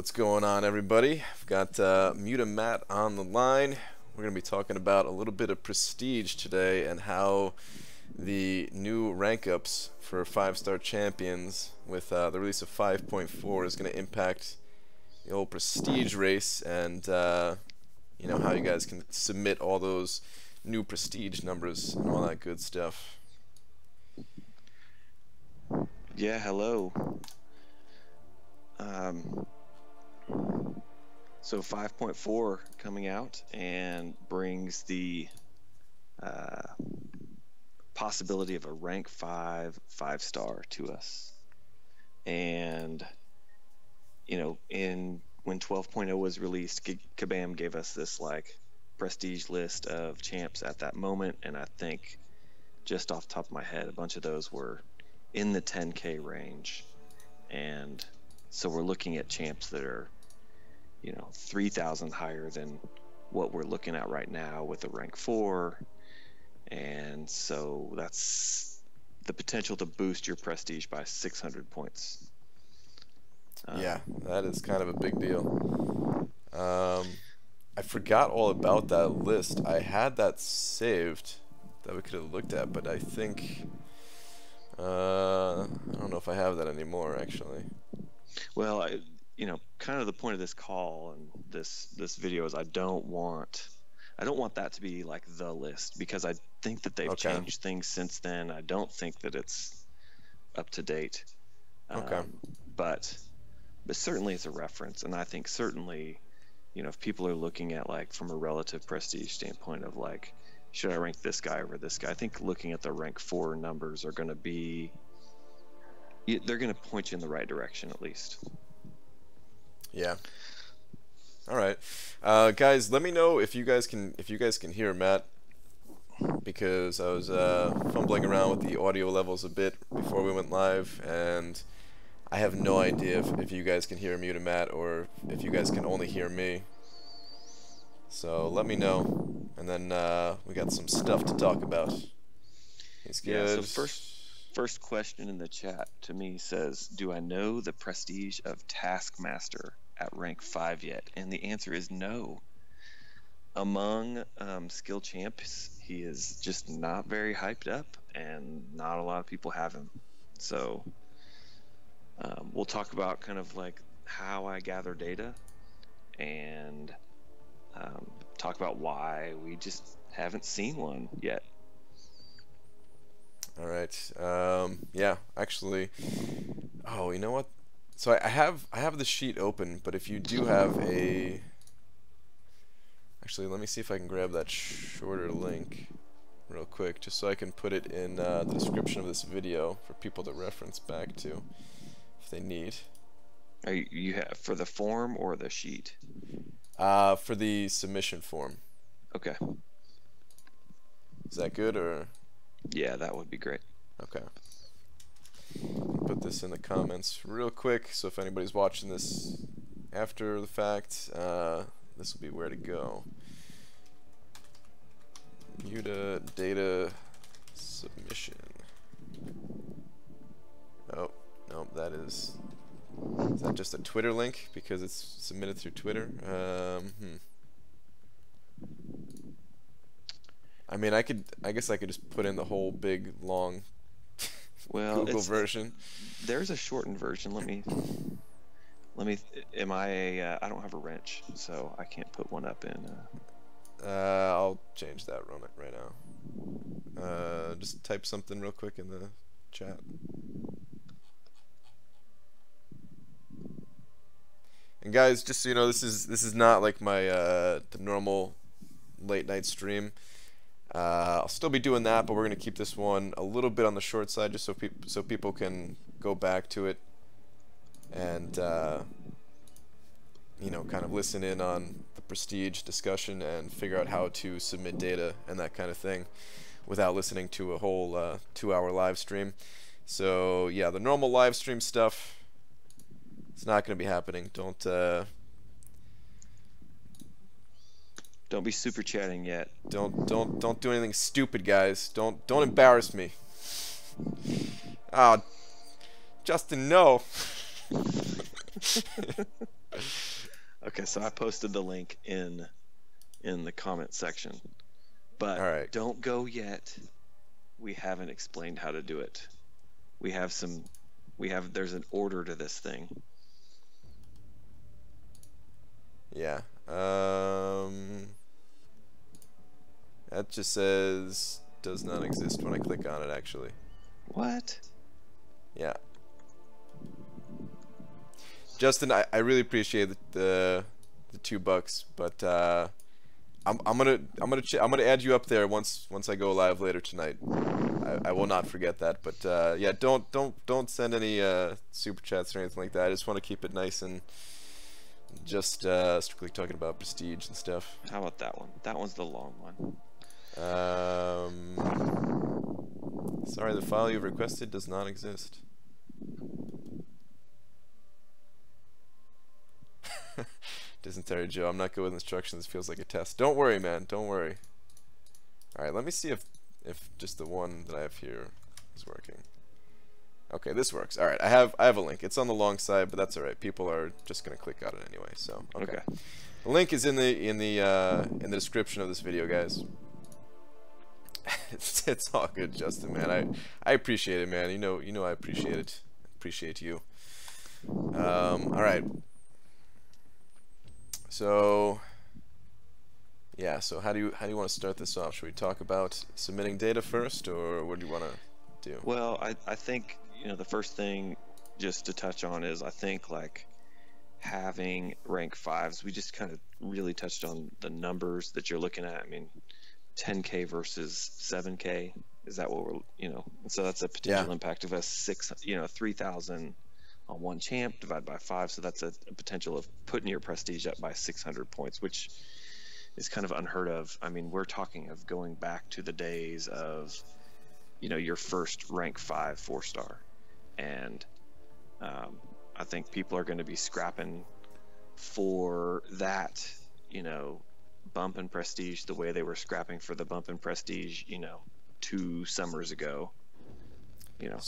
What's going on, everybody? I've got mutamatt on the line. We're going to be talking about a little bit of prestige today and how the new rank ups for 5-star champions with the release of 5.4 is going to impact the old prestige race, and you know, how you guys can submit all those new prestige numbers and all that good stuff. Yeah, hello. So 5.4 coming out and brings the possibility of a rank 5 star to us. And you know, when 12.0 was released, Kabam gave us this like prestige list of champs at that moment, and I think just off the top of my head, a bunch of those were in the 10K range. And so we're looking at champs that are, you know, 3,000 higher than what we're looking at right now with a rank 4. And so that's the potential to boost your prestige by 600 points. Yeah, that is kind of a big deal. I forgot all about that list. I had that saved that we could have looked at, but I think I don't know if I have that anymore, actually. Well, you know, kind of the point of this call and this video is I don't want that to be like the list, because I think that they've changed things since then. I don't think that it's up to date. But certainly it's a reference, and I think certainly, you know, if people are looking at like from a relative prestige standpoint of like, should I rank this guy over this guy, I think looking at the rank 4 numbers are going to be, they're going to point you in the right direction at least. Yeah. All right, guys. Let me know if you guys can hear Matt, because I was fumbling around with the audio levels a bit before we went live, and I have no idea if you guys can hear mutamatt or if you guys can only hear me. So let me know, and then we got some stuff to talk about. He's good. Yeah, so first question in the chat to me says, do I know the prestige of Taskmaster at rank 5 yet? And the answer is no. Among skill champs, he is just not very hyped up, and not a lot of people have him. So we'll talk about kind of like how I gather data, and talk about why we just haven't seen one yet. All right. Yeah, actually. Oh, you know what? So I have the sheet open, but if you do have a, actually, let me see if I can grab that shorter link real quick, just so I can put it in the description of this video for people to reference back to if they need. Are you have for the form or the sheet? For the submission form. Okay. Is that good, or? Yeah, that would be great. Okay. Put this in the comments real quick, so if anybody's watching this after the fact, this will be where to go. Data submission. Oh, no, is that just a Twitter link because it's submitted through Twitter? I mean, I guess I could just put in the whole big long Google version. There's a shortened version. Let me. I don't have a wrench, so I can't put one up in. I'll change that right now. Just type something real quick in the chat. And guys, just so you know, this is not like my the normal late night stream. I'll still be doing that, but we're gonna keep this one a little bit on the short side, just so people can go back to it and you know, kind of listen in on the prestige discussion and figure out how to submit data and that kind of thing without listening to a whole 2-hour live stream. So yeah, the normal live stream stuff, it's not gonna be happening. Don't be super chatting yet. Don't do anything stupid, guys. Don't embarrass me. Justin, no. Okay, so I posted the link in the comment section, but All right. don't go yet. We haven't explained how to do it. There's an order to this thing. Yeah. That just says does not exist when I click on it, actually. What? Yeah. Justin, I really appreciate the $2, but I'm gonna add you up there once I go live later tonight. I will not forget that, but yeah, don't send any super chats or anything like that. I just want to keep it nice and just strictly talking about prestige and stuff. How about that one? That one's the long one. Sorry, the file you've requested does not exist. Dysentery Joe, I'm not good with instructions. This feels like a test. Don't worry, man. Don't worry. Alright, let me see if just the one that I have here is working. Okay, this works. Alright, I have a link. It's on the long side, but that's alright. People are just gonna click on it anyway, so okay. The link is in the description of this video, guys. It's all good, Justin, man. I appreciate it, man. You know I appreciate it. Appreciate you. Alright. So yeah, so how do you want to start this off? Should we talk about submitting data first, or what do you want to do? Well, I think, the first thing just to touch on is I think like having rank 5s, we just kind of really touched on the numbers that you're looking at. I mean, 10K versus 7K, is that what we're, and so that's a potential impact of a 3,000 on one champ divided by 5, so that's a potential of putting your prestige up by 600 points, which is kind of unheard of. I mean, we're talking of going back to the days of, your first rank 5 4-star, and I think people are going to be scrapping for that, bump in prestige the way they were scrapping for the bump in prestige, 2 summers ago.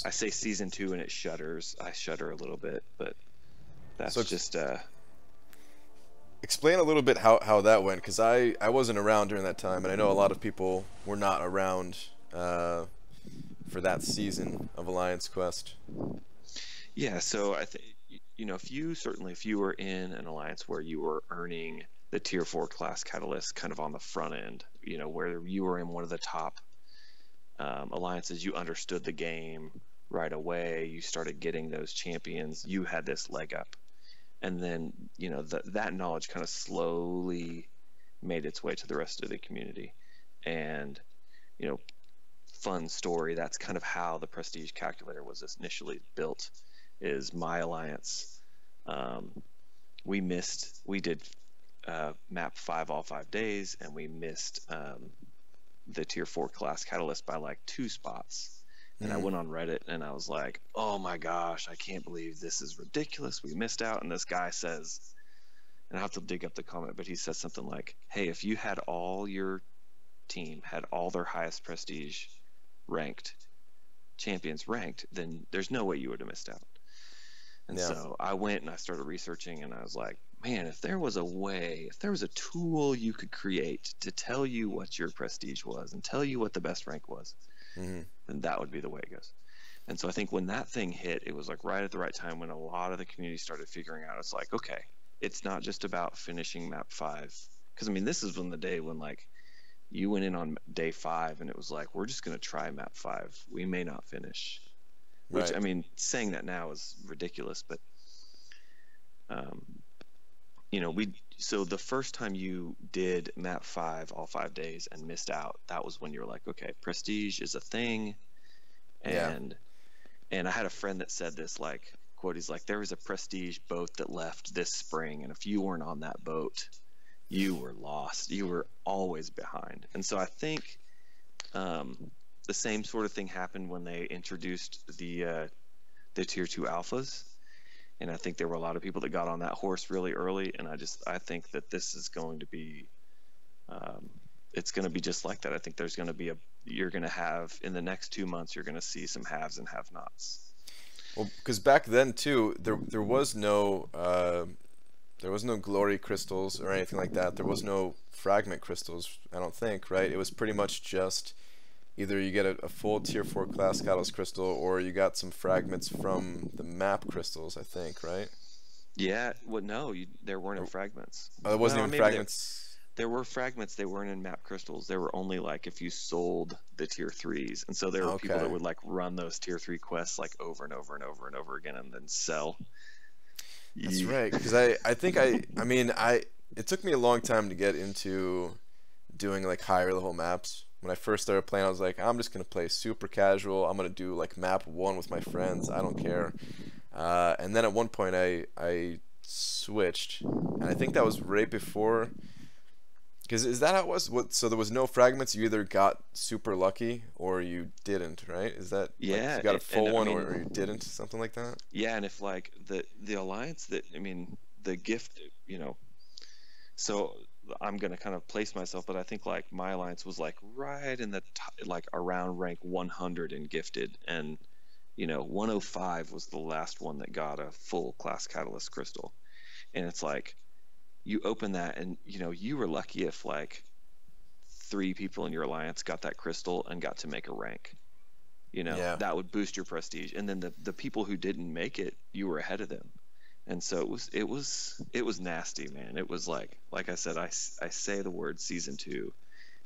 I say season 2 and it shudders. I shudder a little bit, but that's just explain a little bit how that went, because I wasn't around during that time, and I know a lot of people were not around for that season of Alliance Quest. Yeah, so I think if you were in an alliance where you were earning the tier 4 class catalyst kind of on the front end, where you were in one of the top alliances, you understood the game right away, you started getting those champions, you had this leg up, and then that knowledge kind of slowly made its way to the rest of the community. And fun story, that's kind of how the prestige calculator was initially built. Is my alliance, we did map 5 all 5 days, and we missed the tier 4 class catalyst by like 2 spots. And I went on Reddit and I was like, oh my gosh, I can't believe this is ridiculous, we missed out. And this guy says, and I have to dig up the comment, but he says something like, hey, if you had all your team had all their highest prestige ranked champions ranked, then there's no way you would have missed out. And so I went and I started researching, and I was like, man, if there was a way, if there was a tool you could create to tell you what your prestige was and tell you what the best rank was, then that would be the way it goes. And so I think when that thing hit, it was like right at the right time when a lot of the community started figuring out, it's like, okay, it's not just about finishing map 5. Because I mean, this is when the day when like you went in on day 5 and it was like, we're just going to try map 5. We may not finish. Which, I mean, saying that now is ridiculous, but, so the first time you did map 5 all 5 days and missed out, that was when you were like, okay, prestige is a thing. And I had a friend that said this, like, quote, he's like, there was a prestige boat that left this spring, and if you weren't on that boat, you were lost. You were always behind. And so I think, the same sort of thing happened when they introduced the tier 2 alphas, and I think there were a lot of people that got on that horse really early. And I think that this is going to be, it's going to be just like that. I think there's going to be you're going to have in the next 2 months, you're going to see some haves and have-nots. Well, because back then too, there was no There was no glory crystals or anything like that. There was no fragment crystals, I don't think, right? It was pretty much just either you get a full tier 4 class catalyst crystal or you got some fragments from the map crystals, I think, right? Yeah, well, no, there weren't in Or, fragments. oh, there wasn't Well, even maybe fragments. there were fragments. They weren't in map crystals. They were only like if you sold the tier threes, and so there were people that Okay. would like run those tier three quests like over and over and over and over again, and then sell. That's Ye- right, because I think I mean it took me a long time to get into doing like higher level maps. When I first started playing, I was like, I'm just gonna play super casual. I'm gonna do like map 1 with my friends. I don't care. And then at one point I switched, and I think that was right before. Because is that how it was? What? So there was no fragments. You either got super lucky or you didn't, right? Is that like if Yeah, you got a full I one or mean, you didn't, something like that? yeah, and if like the alliance that I mean the gift, you know, so I'm gonna kind of place myself, but I think like my alliance was like right in the like around rank 100 in gifted, and 105 was the last one that got a full class catalyst crystal, and it's like you open that and you were lucky if like three people in your alliance got that crystal and got to make a rank. Yeah. That would boost your prestige, and then the people who didn't make it, you were ahead of them. And so it was nasty, man. It was like I said, I say the word season 2,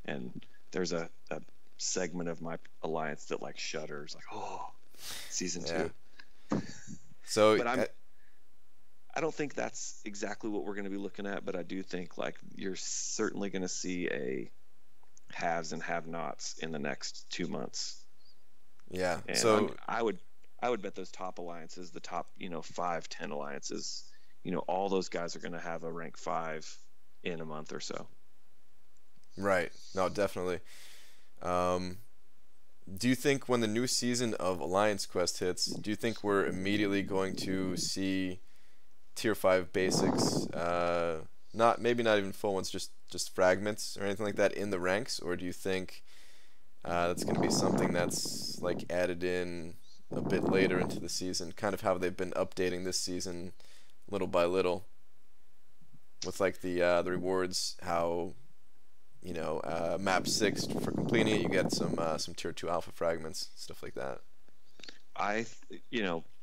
and there's a segment of my alliance that like shudders, like, oh, season Yeah. 2. So But I don't think that's exactly what we're going to be looking at, but I do think like you're certainly going to see a haves and have-nots in the next 2 months. yeah. And So I would bet those top alliances, the top 5-10 alliances, all those guys are going to have a rank 5 in a month or so. right. No, definitely. Um, do you think when the new season of Alliance Quest hits, do you think we're immediately going to see tier 5 basics, not maybe not even full ones, just fragments or anything like that in the ranks, or do you think that's going to be something that's like added in a bit later into the season, kind of how they've been updating this season little by little with like the rewards, how map 6 for completing it, you get some tier 2 alpha fragments, stuff like that.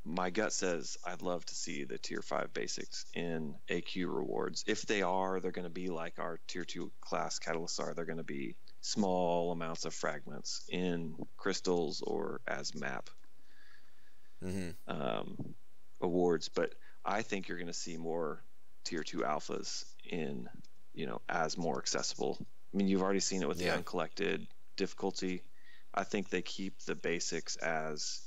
My gut says I'd love to see the tier 5 basics in AQ rewards. If they are, they're going to be like our tier 2 class catalysts are. They're going to be small amounts of fragments in crystals or as map Hmm. awards. But I think you're going to see more tier 2 alphas in, as more accessible. I mean, you've already seen it with the Yeah. uncollected difficulty. I think they keep the basics as,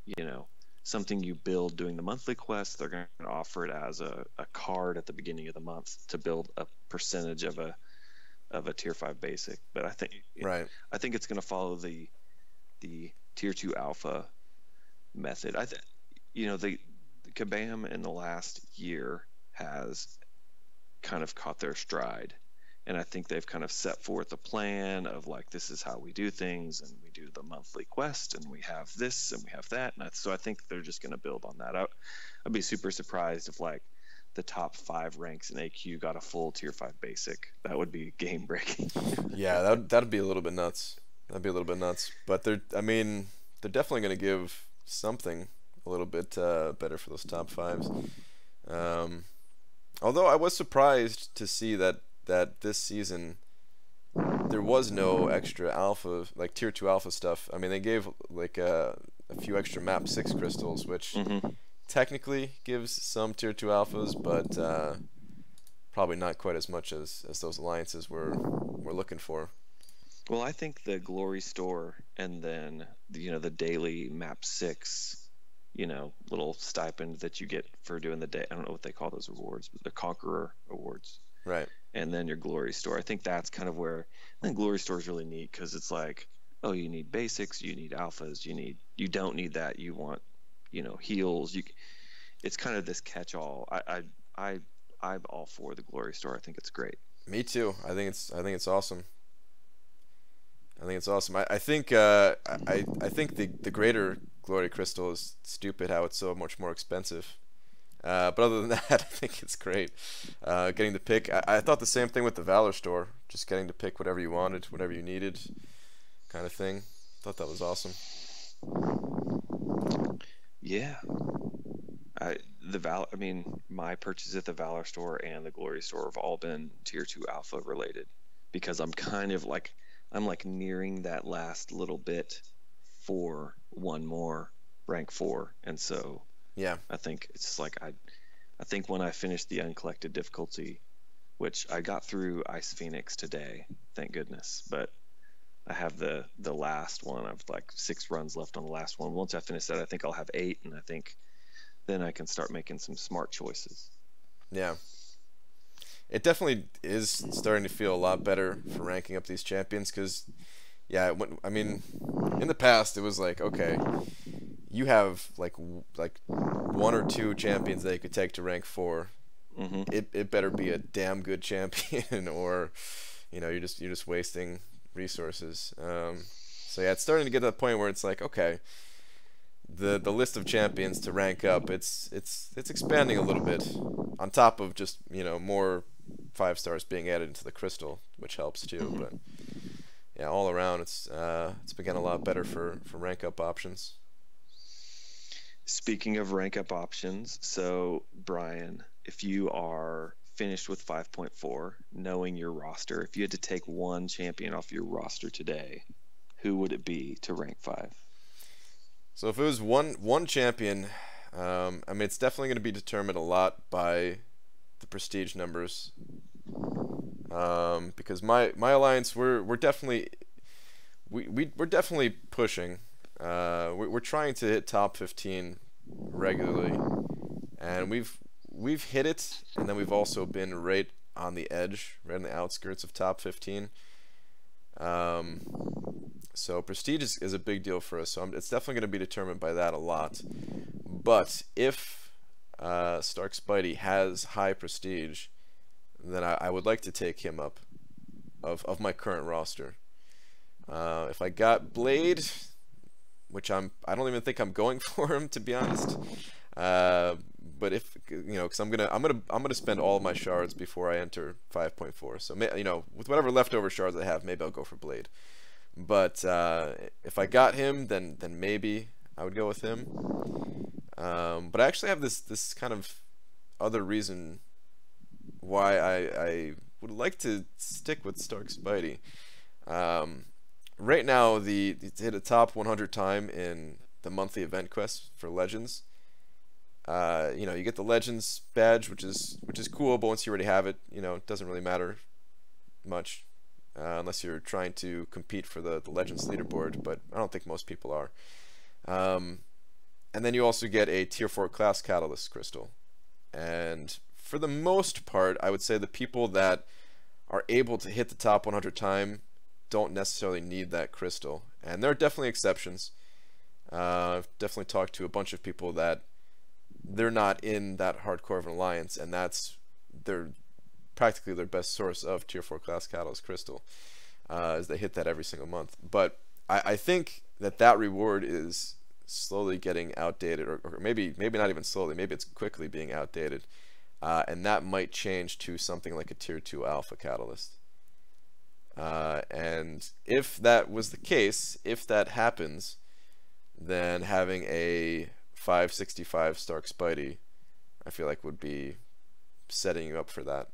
you know, something you build doing the monthly quest. They're going to offer it as a card at the beginning of the month to build a percentage of a tier 5 basic. But Right. I think it's going to follow the tier 2 alpha method. The Kabam in the last year has kind of caught their stride, and I think they've kind of set forth a plan of like, this is how we do things, and we do the monthly quest, and we have this and we have that, and so I think they're just going to build on that. I'd be super surprised if like the top 5 ranks in AQ got a full tier 5 basic. That would be game breaking. Yeah, that'd be a little bit nuts. That'd be a little bit nuts. But I mean, they're definitely going to give something a little bit better for those top 5s. Um, although I was surprised to see that this season there was no extra alpha, like tier 2 alpha stuff. I mean, they gave like a few extra map 6 crystals, which Hmm. technically gives some tier 2 alphas, but probably not quite as much as those alliances were looking for. Well, I think the Glory Store and then the daily map 6, little stipend that you get for doing the day. I don't know what they call those rewards, but the Conqueror awards. Right. And then your Glory Store. I think that's kind of where I think Glory Store is really neat, because it's like, oh, you need basics, you need alphas, you don't need that. You want, heals. It's kind of this catch-all. I'm all for the Glory Store. I think it's great. Me too. I think it's awesome. I think it's awesome. I think I think the greater glory crystal is stupid how it's so much more expensive. But other than that, I think it's great. Getting to pick. I thought the same thing with the Valor store. Just getting to pick whatever you wanted, whatever you needed, kind of thing. Thought that was awesome. Yeah. I mean, my purchases at the Valor store and the Glory store have all been tier 2 alpha related because I'm like nearing that last little bit for one more rank 4. And so Yeah. I think it's like I think when I finish the uncollected difficulty, which I got through Ice Phoenix today, thank goodness, but I have the last one. I've like 6 runs left on the last one. Once I finish that, I think I'll have 8, and I think then I can start making some smart choices. Yeah. It definitely is starting to feel a lot better for ranking up these champions because, yeah, I mean, in the past it was like, okay, you have like 1 or 2 champions that you could take to rank 4. Mm-hmm. It better be a damn good champion, or you're just wasting resources. So yeah, it's starting to get to the point where it's like, okay, the list of champions to rank up, it's expanding a little bit, on top of just more 5 stars being added into the crystal, which helps too. Mm-hmm. But yeah, all around it's become a lot better for rank up options. Speaking of rank up options, so Brian, if you are finished with 5.4, knowing your roster, if you had to take one champion off your roster today, who would it be to rank 5? So if it was one champion, I mean, it's definitely going to be determined a lot by the prestige numbers. Because my alliance, we're definitely we're definitely pushing. We're trying to hit top 15 regularly, and we've hit it, and then we've also been right on the edge, right on the outskirts of top 15. So prestige is a big deal for us. So it's definitely going to be determined by that a lot. But if Stark Spidey has high prestige, then I would like to take him up of my current roster. If I got Blade, which I don't even think I'm going for him, to be honest. But if because I'm gonna spend all of my shards before I enter 5.4. So with whatever leftover shards I have, maybe I'll go for Blade. But if I got him, then maybe I would go with him. But I actually have this kind of other reason why I would like to stick with Stark Spidey. Right now, to hit a top 100 time in the monthly event quest for Legends, you get the Legends badge, which is cool. But once you already have it, it doesn't really matter much. Unless you're trying to compete for the Legends leaderboard, but I don't think most people are. And then you also get a tier 4 class catalyst crystal. And for the most part, I would say the people that are able to hit the top 100 time don't necessarily need that crystal. And there are definitely exceptions. I've definitely talked to a bunch of people that they're not in that hardcore of an alliance, and that's practically their best source of tier 4 class catalyst crystal, as they hit that every single month. But I think that reward is slowly getting outdated, or maybe not even slowly, maybe it's quickly being outdated, and that might change to something like a tier 2 alpha catalyst. And if that was the case, if that happens, then having a 565 Stark Spidey, I feel like would be setting you up for that.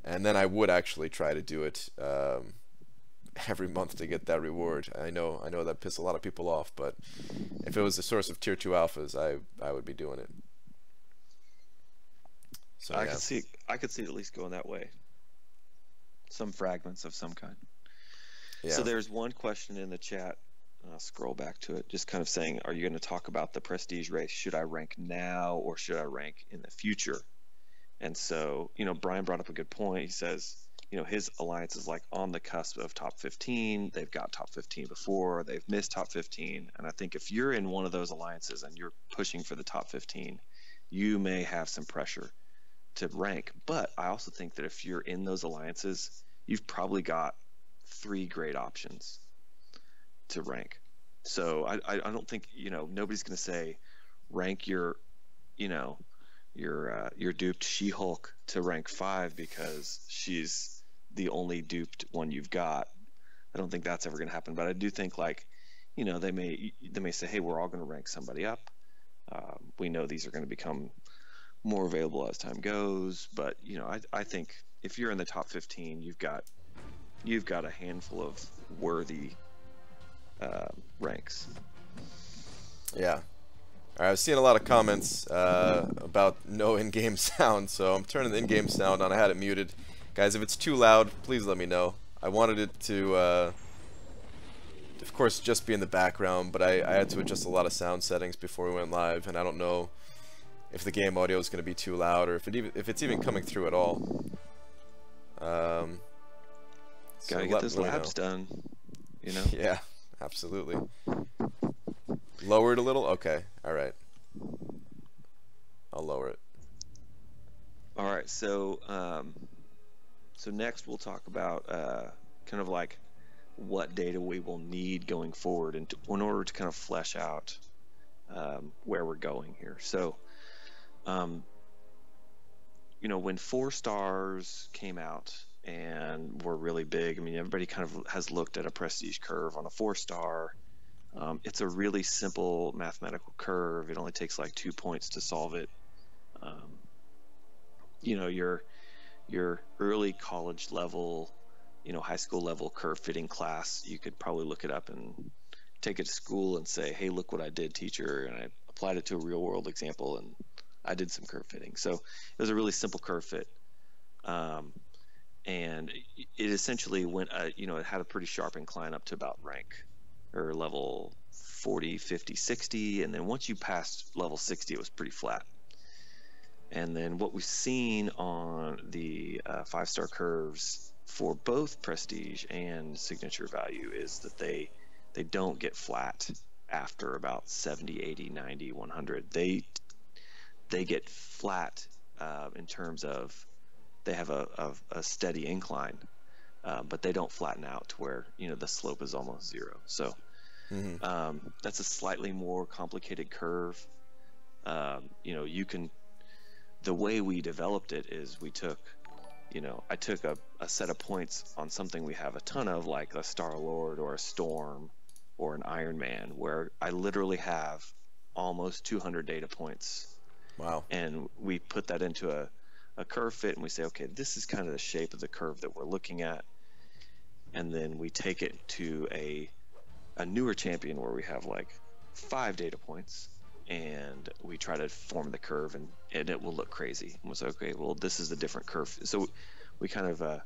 And then I would actually try to do it every month to get that reward. I know that pissed a lot of people off, but if it was the source of tier 2 alphas, I would be doing it. So I could see it at least going that way. Some fragments of some kind. Yeah. So there's one question in the chat. I'll scroll back to it, just kind of saying, are you going to talk about the prestige race? Should I rank now or should I rank in the future? And so, Brian brought up a good point. He says, his alliance is like on the cusp of top 15. They've got top 15 before. They've missed top 15. And I think if you're in one of those alliances and you're pushing for the top 15, you may have some pressure to rank. But I also think that if you're in those alliances, you've probably got 3 great options to rank. So I don't think, nobody's going to say rank your, your duped She-Hulk to rank 5 because she's the only duped one you've got. I don't think that's ever going to happen, but I do think, like, you know, they may say, hey, we're all going to rank somebody up. We know these are going to become more available as time goes, but you know, I think if you're in the top 15, you've got a handful of worthy ranks. Yeah. I was seeing a lot of comments about no in-game sound, so I'm turning the in-game sound on. I had it muted. Guys, if it's too loud, please let me know. I wanted it to, of course, just be in the background, but I had to adjust a lot of sound settings before we went live, and I don't know if the game audio is going to be too loud or if it's even coming through at all. Gotta get those labs done, you know? Yeah, absolutely. Lower it a little? Okay, alright. I'll lower it. Alright, so next we'll talk about kind of like what data we will need going forward in order to kind of flesh out where we're going here. So, you know, when 4 stars came out and were really big, I mean, everybody kind of has looked at a prestige curve on a 4-star. It's a really simple mathematical curve. It only takes like 2 points to solve it. You know, your early college level, you know, high school level curve fitting class, you could probably look it up and take it to school and say, hey, look what I did, teacher, and I applied it to a real world example and I did some curve fitting. So it was a really simple curve fit. And it essentially went, you know, it had a pretty sharp incline up to about rank or level 40, 50, 60. And then once you passed level 60, it was pretty flat. And then what we've seen on the 5-star curves for both prestige and signature value is that they don't get flat after about 70, 80, 90, 100. They get flat in terms of they have a steady incline, but they don't flatten out to where, you know, the slope is almost 0. So that's a slightly more complicated curve. You know, the way we developed it is we took, you know, I took a set of points on something we have a ton of, like a Star-Lord or a Storm or an Iron Man, where I literally have almost 200 data points. Wow. And we put that into a curve fit and we say, okay, this is kind of the shape of the curve that we're looking at. And then we take it to a newer champion where we have like 5 data points and we try to form the curve and it will look crazy. And we say, okay, well, this is a different curve. So we kind of,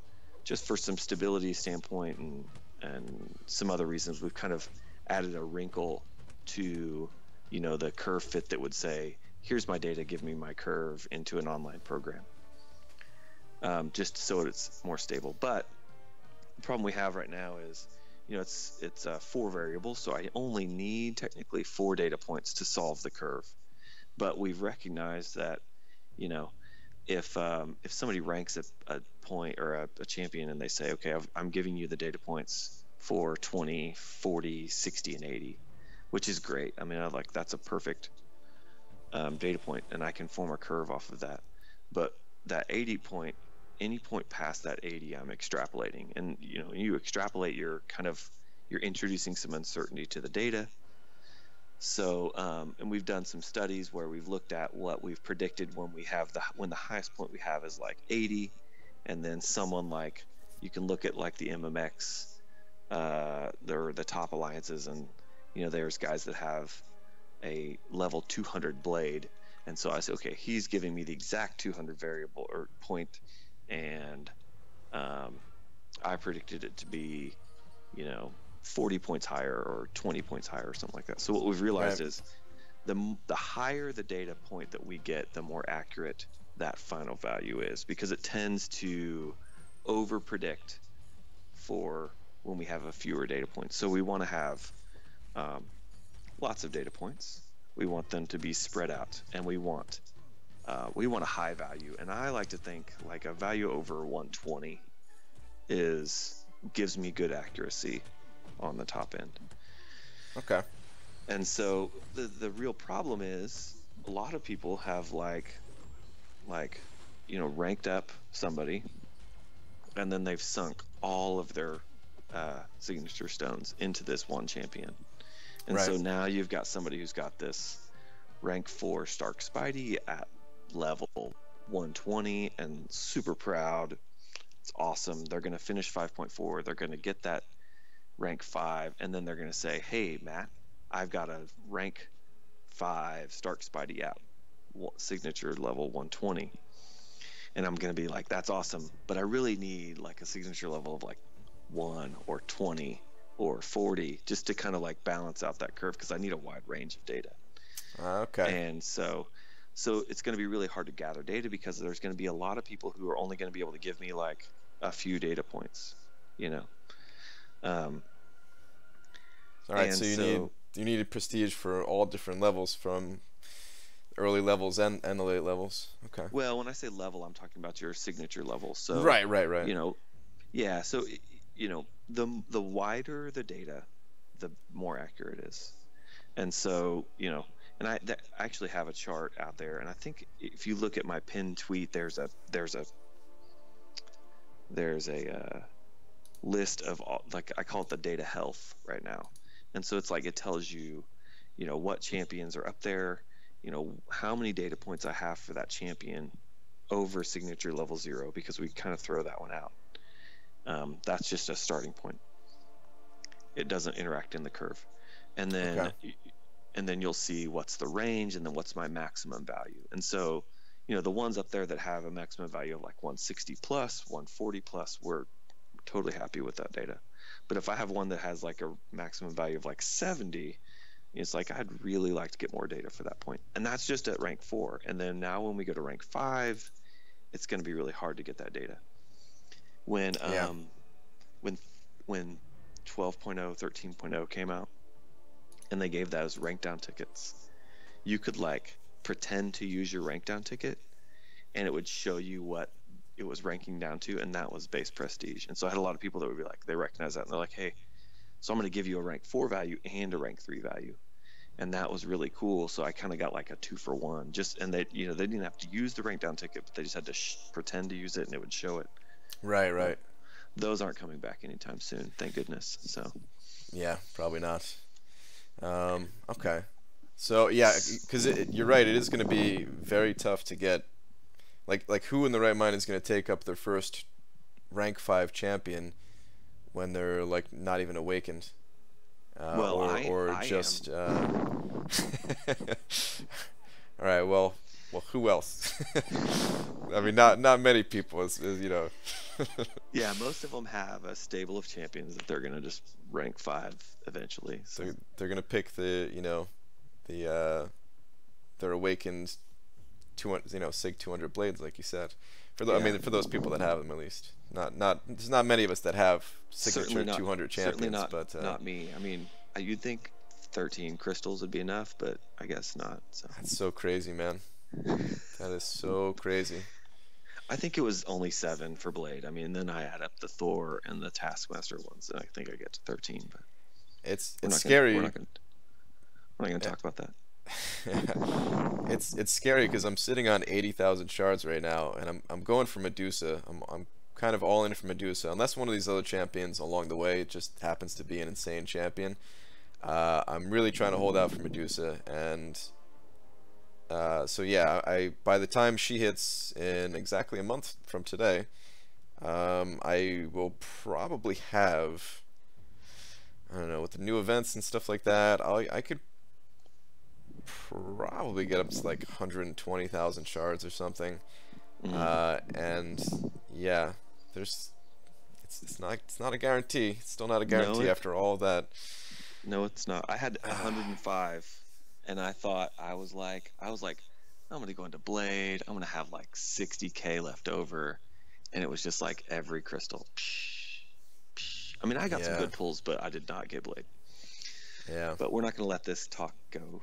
just for some stability standpoint and some other reasons, we've kind of added a wrinkle to, you know, the curve fit that would say, here's my data, give me my curve into an online program, just so it's more stable. But the problem we have right now is, you know, it's 4 variables, so I only need technically 4 data points to solve the curve. But we've recognized that, you know, if somebody ranks a point or a champion and they say, okay, I'm giving you the data points for 20, 40, 60, and 80, which is great. I mean, that's a perfect data point, and I can form a curve off of that. But that 80 point, any point past that 80, I'm extrapolating. And you know, you extrapolate, you're introducing some uncertainty to the data. So, and we've done some studies where we've looked at what we've predicted when the highest point we have is like 80, and then someone like, you can look at like the MMX, they're the top alliances, and you know, there's guys that have a level 200 blade, and so I say, okay, he's giving me the exact 200 variable or point, and I predicted it to be, you know, 40 points higher or 20 points higher or something like that. So what we've realized is the higher the data point that we get, the more accurate that final value is, because it tends to over predict for when we have a fewer data points. So we want to have lots of data points. We want them to be spread out, and we want a high value. And I like to think like a value over 120 gives me good accuracy on the top end. Okay. And so the real problem is a lot of people have like like, ranked up somebody, and then they've sunk all of their signature stones into this one champion. And Right. so now you've got somebody who's got this rank 4 Stark Spidey at level 120 and super proud. It's awesome. They're going to finish 5.4. They're going to get that rank 5, and then they're going to say, hey, Matt, I've got a rank 5 Stark Spidey at signature level 120. And I'm going to be like, that's awesome, but I really need like a signature level of like 1 or 20 or 40 just to kind of like balance out that curve, because I need a wide range of data. Okay. And so it's going to be really hard to gather data, because there's going to be a lot of people who are only going to be able to give me like a few data points, All right. So you need a prestige for all different levels, from early levels and the late levels. Okay. Well, when I say level, I'm talking about your signature level. So Right. yeah. So the wider the data, the more accurate it is. And so and I actually have a chart out there, and I think if you look at my pinned tweet, there's a list of all, like, I call it the data health right now. And so it's like, it tells you, what champions are up there, how many data points I have for that champion over signature level 0, because we kind of throw that one out. That's just a starting point. It doesn't interact in the curve. And then Okay. and then you'll see what's the range, and then what's my maximum value. And so, the ones up there that have a maximum value of like 160 plus, 140 plus, we're totally happy with that data. But if I have one that has like a maximum value of like 70, it's like, I'd really like to get more data for that point. And that's just at rank 4. And then now when we go to rank 5, it's going to be really hard to get that data. When Yeah. when 12.0, 13.0 came out, and they gave those rank down tickets, you could like pretend to use your rank down ticket, and it would show you what it was ranking down to, and that was base prestige. And so I had a lot of people that would be like, they recognize that, and they're like, hey, so I'm going to give you a rank 4 value and a rank 3 value. And that was really cool. So I kind of got like a 2-for-1, and they didn't have to use the rank down ticket, but they just had to pretend to use it, and it would show it. Right. Those aren't coming back anytime soon, thank goodness. So Yeah, probably not. Okay. So yeah, because you're right. It is going to be very tough to get. Like who in the right mind is going to take up their first rank 5 champion when they're like not even awakened, well, I just. am. All right. Well, who else? I mean, not many people. Is Yeah, most of them have a stable of champions that they're going to just rank 5 eventually. So they're going to pick their awakened 200, Sig 200 blades, like you said. I mean, for those people that have them, at least. There's not many of us that have signature 200 champions. Certainly not, but not me. I mean, you'd think 13 crystals would be enough, but I guess not. So that's so crazy, man. That is so crazy. I think it was only 7 for Blade. I mean, then I add up the Thor and the Taskmaster ones, and I think I get to 13. But it's scary. We're not going to talk about that. It's scary because I'm sitting on 80,000 shards right now, and I'm going for Medusa. I'm kind of all in for Medusa, unless one of these other champions along the way just happens to be an insane champion. I'm really trying to hold out for Medusa, and so yeah, by the time she hits in exactly a month from today, I will probably have, I don't know, with the new events and stuff like that, I could probably get up to like 120,000 shards or something. And yeah, it's not a guarantee. It's still not a guarantee after all that. No, it's not. I had 105, and I thought I was like, I'm gonna go into Blade. I'm gonna have like 60k left over, and it was just like every crystal. I mean, I got some good pulls, but I did not get Blade. Yeah. But we're not going to let this talk go.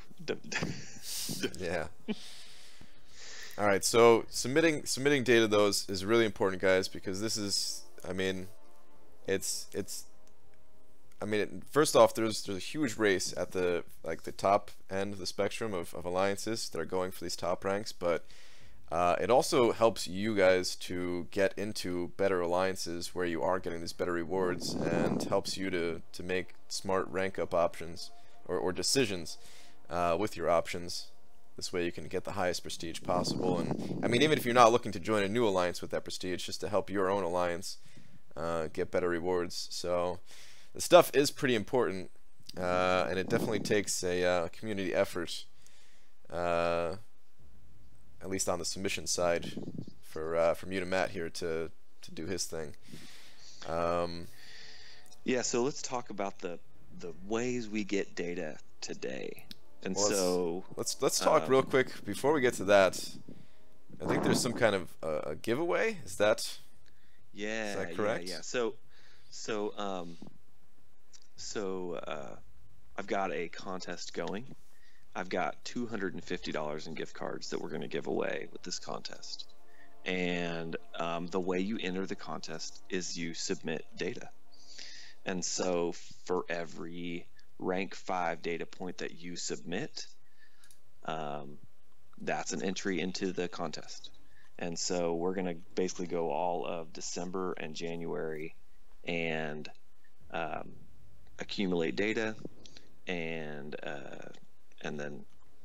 Yeah. All right. So submitting data though is really important, guys, because this is, I mean, first off, there's a huge race at the top end of the spectrum of alliances that are going for these top ranks, but It also helps you guys to get into better alliances where you are getting these better rewards, and helps you to make smart rank up options or decisions with your options. This way you can get the highest prestige possible. And I mean, even if you're not looking to join a new alliance with that prestige, just to help your own alliance get better rewards. So the stuff is pretty important, and it definitely takes a community effort, at least on the submission side, for mutamatt here to do his thing. Yeah, so let's talk about the ways we get data today. And Well, so let's talk real quick before we get to that. I think there's some kind of a giveaway. Is that correct? Yeah. So I've got a contest going. I've got $250 in gift cards that we're going to give away with this contest. And the way you enter the contest is you submit data. And so for every rank 5 data point that you submit, that's an entry into the contest. And so we're going to basically go all of December and January and accumulate data, and then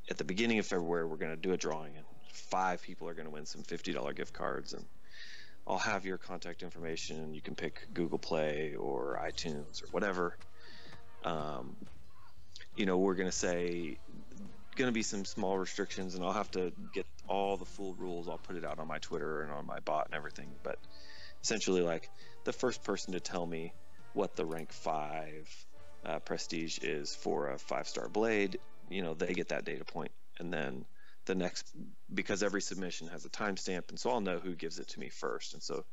at the beginning of February we're going to do a drawing, and 5 people are going to win some $50 gift cards. And I'll have your contact information. You can pick Google Play or iTunes or whatever. You know, we're going to say going to be some small restrictions, and I'll have to get all the full rules. I'll put it out on my Twitter and on my bot and everything. But essentially, like, the first person to tell me what the rank 5 prestige is for a 5-star blade, you know, they get that data point. And then the next, because every submission has a timestamp, and so I'll know who gives it to me first. And so,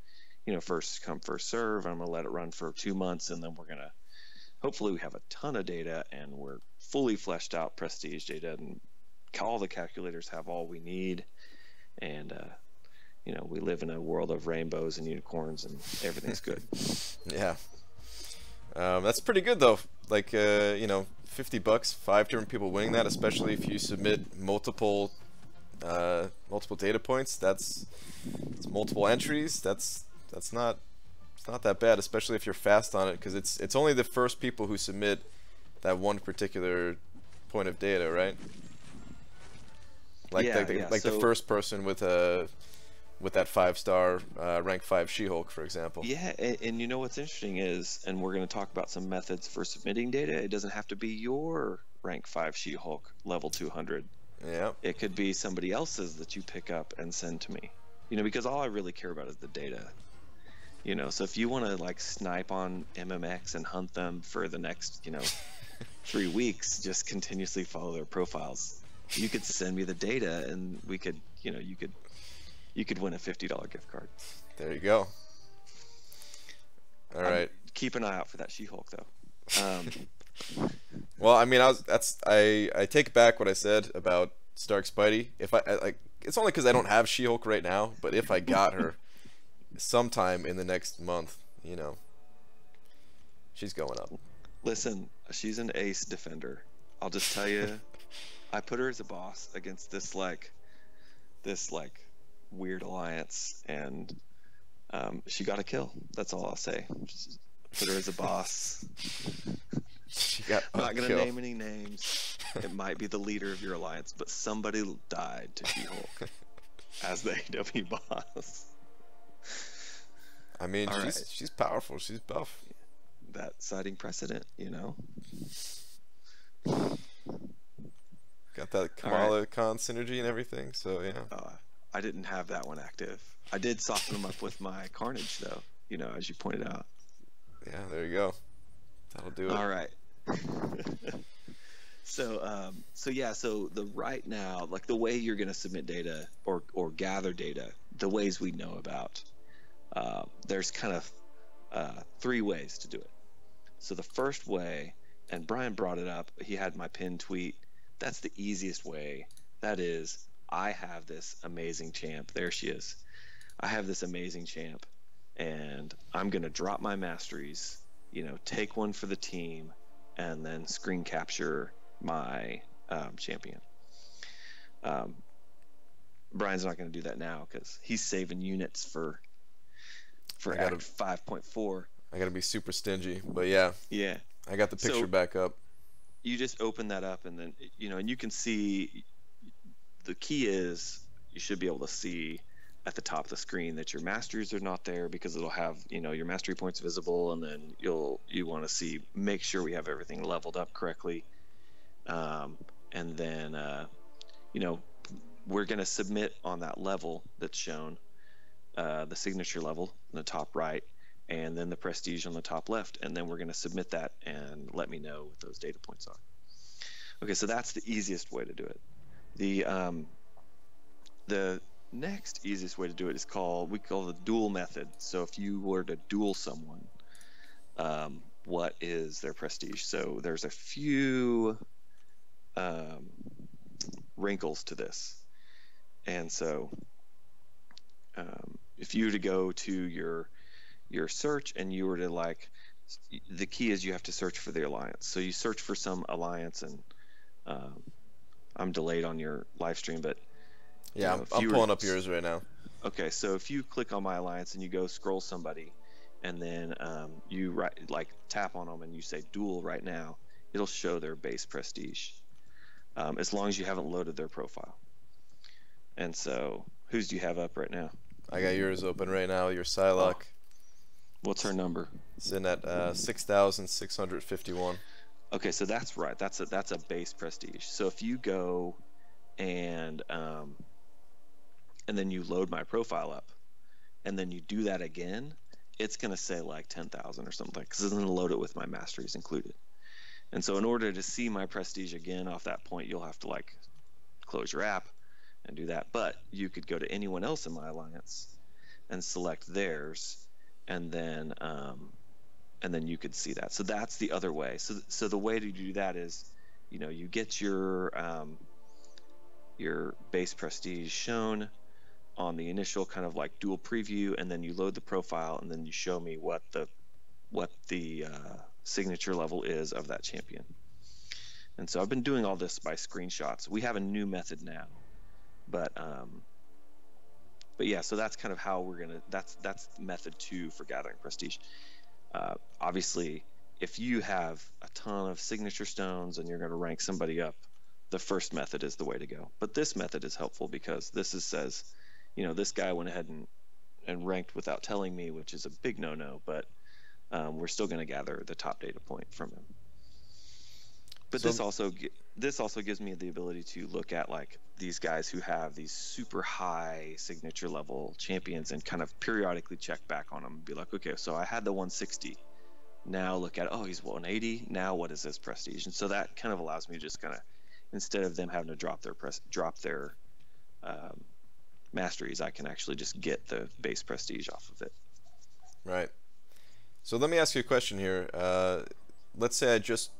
you know, first come, first serve. I'm going to let it run for 2 months, and then we're going to, hopefully we have a ton of data and we're fully fleshed out prestige data, and all the calculators have all we need. And, you know, we live in a world of rainbows and unicorns, and everything's good. Yeah. That's pretty good though. Like, you know, $50, 5 different people winning that, especially if you submit multiple data points. That's multiple entries. It's not that bad, especially if you're fast on it, because it's only the first people who submit that one particular point of data, right? Like, the first person with that 5-star rank 5 She-Hulk, for example. Yeah, and you know what's interesting is, and we're going to talk about some methods for submitting data. It doesn't have to be your rank 5 She-Hulk level 200. Yeah. It could be somebody else's that you pick up and send to me. You know, because all I really care about is the data. You know, so if you want to like snipe on MMX and hunt them for the next, you know, 3 weeks, just continuously follow their profiles. You could send me the data, and we could, you know, you could win a $50 gift card. There you go. All right. Keep an eye out for that She-Hulk, though. Well, I mean, I take back what I said about Stark Spidey. If I like, it's only because I don't have She-Hulk right now. But if I got her sometime in the next month, you know, she's going up. Listen, she's an ace defender. I'll just tell you, I put her as a boss against this weird alliance, and she got a kill. That's all I'll say. Just put her as a boss. She got I'm not gonna name any names. It might be the leader of your alliance, but somebody died to She-Hulk as the AW boss. I mean, she's powerful. She's buff. That citing precedent, you know. Got that Kamala Khan synergy and everything, so yeah. I didn't have that one active. I did soften them up with my Carnage, though, you know, as you pointed out. Yeah, there you go. That'll do it. All right. So the right now, like the way you're going to submit data or gather data, the ways we know about, there's kind of 3 ways to do it. So the first way, and Brian brought it up, he had my pinned tweet. That's the easiest way. That is, I have this amazing champ. There she is. I have this amazing champ, and I'm going to drop my masteries, you know, take one for the team, and then screen capture my champion. Brian's not going to do that now because he's saving units for I gotta Act 5.4. I gotta be super stingy. But yeah, Yeah. I got the picture So back up. you just open that up, and then and you can see the key is you should be able to see at the top of the screen that your masteries are not there because it'll have your mastery points visible, and then you want to see make sure we have everything leveled up correctly, and then you know we're going to submit on that level that's shown, the signature level in the top right, and then the prestige on the top left, and then we're going to submit that and let me know what those data points are. Okay, so that's the easiest way to do it. The next easiest way to do it is we call the duel method. So if you were to duel someone, what is their prestige? So there's a few wrinkles to this. And so if you were to go to your search and you were to the key is you have to search for the alliance. So you search for some alliance, and I'm delayed on your live stream, but Yeah, I'm pulling up yours right now. okay, so if you click on my alliance and you go scroll somebody, and then you tap on them and you say duel right now, it'll show their base prestige, as long as you haven't loaded their profile. And so, whose do you have up right now? I got yours open right now. Your Psylocke. Oh. What's her number? It's in at 6,651. Okay, so that's right. That's a base prestige. So if you go and then you load my profile up, and then you do that again, it's gonna say like 10,000 or something, because it's gonna load it with my masteries included. And so in order to see my prestige again off that point, you'll have to close your app and do that. But you could go to anyone else in my alliance and select theirs, and then you could see that. So that's the other way. So the way to do that is, you get your base prestige shown on the initial kind of dual preview, and then you load the profile, and then you show me what the signature level is of that champion. And so I've been doing all this by screenshots. We have a new method now, but yeah, so that's kind of how that's method 2 for gathering prestige. Obviously, if you have a ton of signature stones and you're going to rank somebody up, the first method is the way to go. But this method is helpful because says, this guy went ahead and ranked without telling me, which is a big no-no, but we're still going to gather the top data point from him. But this also gives me the ability to look at these guys who have these super high signature level champions and kind of periodically check back on them and be like, okay, so I had the 160. Now look at, he's 180. Now what is his prestige? And so that kind of allows me to just kind of, instead of them having to drop their masteries, I can actually just get the base prestige off of it. Right. So let me ask you a question here. Let's say I just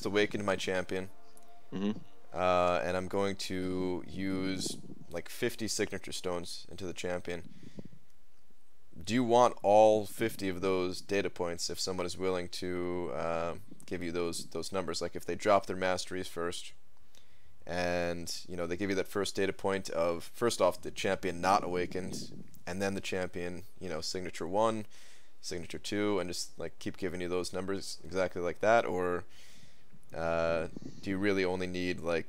awakened my champion, and I'm going to use 50 signature stones into the champion. Do you want all 50 of those data points if someone is willing to give you those numbers? Like if they drop their masteries first, and they give you that first data point of, first off, the champion not awakened, and then the champion, signature 1, signature 2, and just keep giving you those numbers exactly like that? Or do you really only need the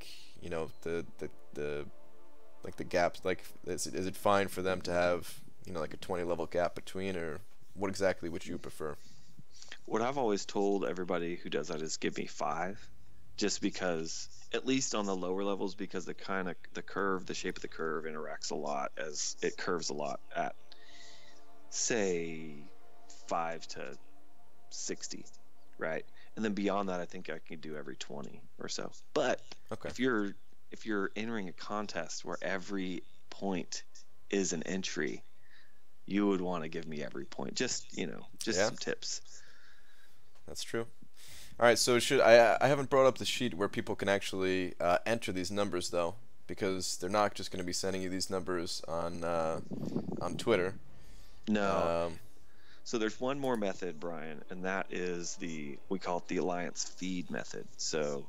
gaps? Is it fine for them to have a 20 level gap between, or what exactly would you prefer? What I've always told everybody who does that is give me 5, just because, at least on the lower levels, because the shape of the curve interacts a lot, as it curves a lot at, say, 5 to 60, right? And then beyond that, I think I can do every 20 or so. But okay, if you're entering a contest where every point is an entry, you would want to give me every point. Just some tips. That's true. All right, so I haven't brought up the sheet where people can actually enter these numbers, though, because they're not just going to be sending you these numbers on Twitter. No. So there's one more method, Brian, and that is we call it the Alliance Feed method. So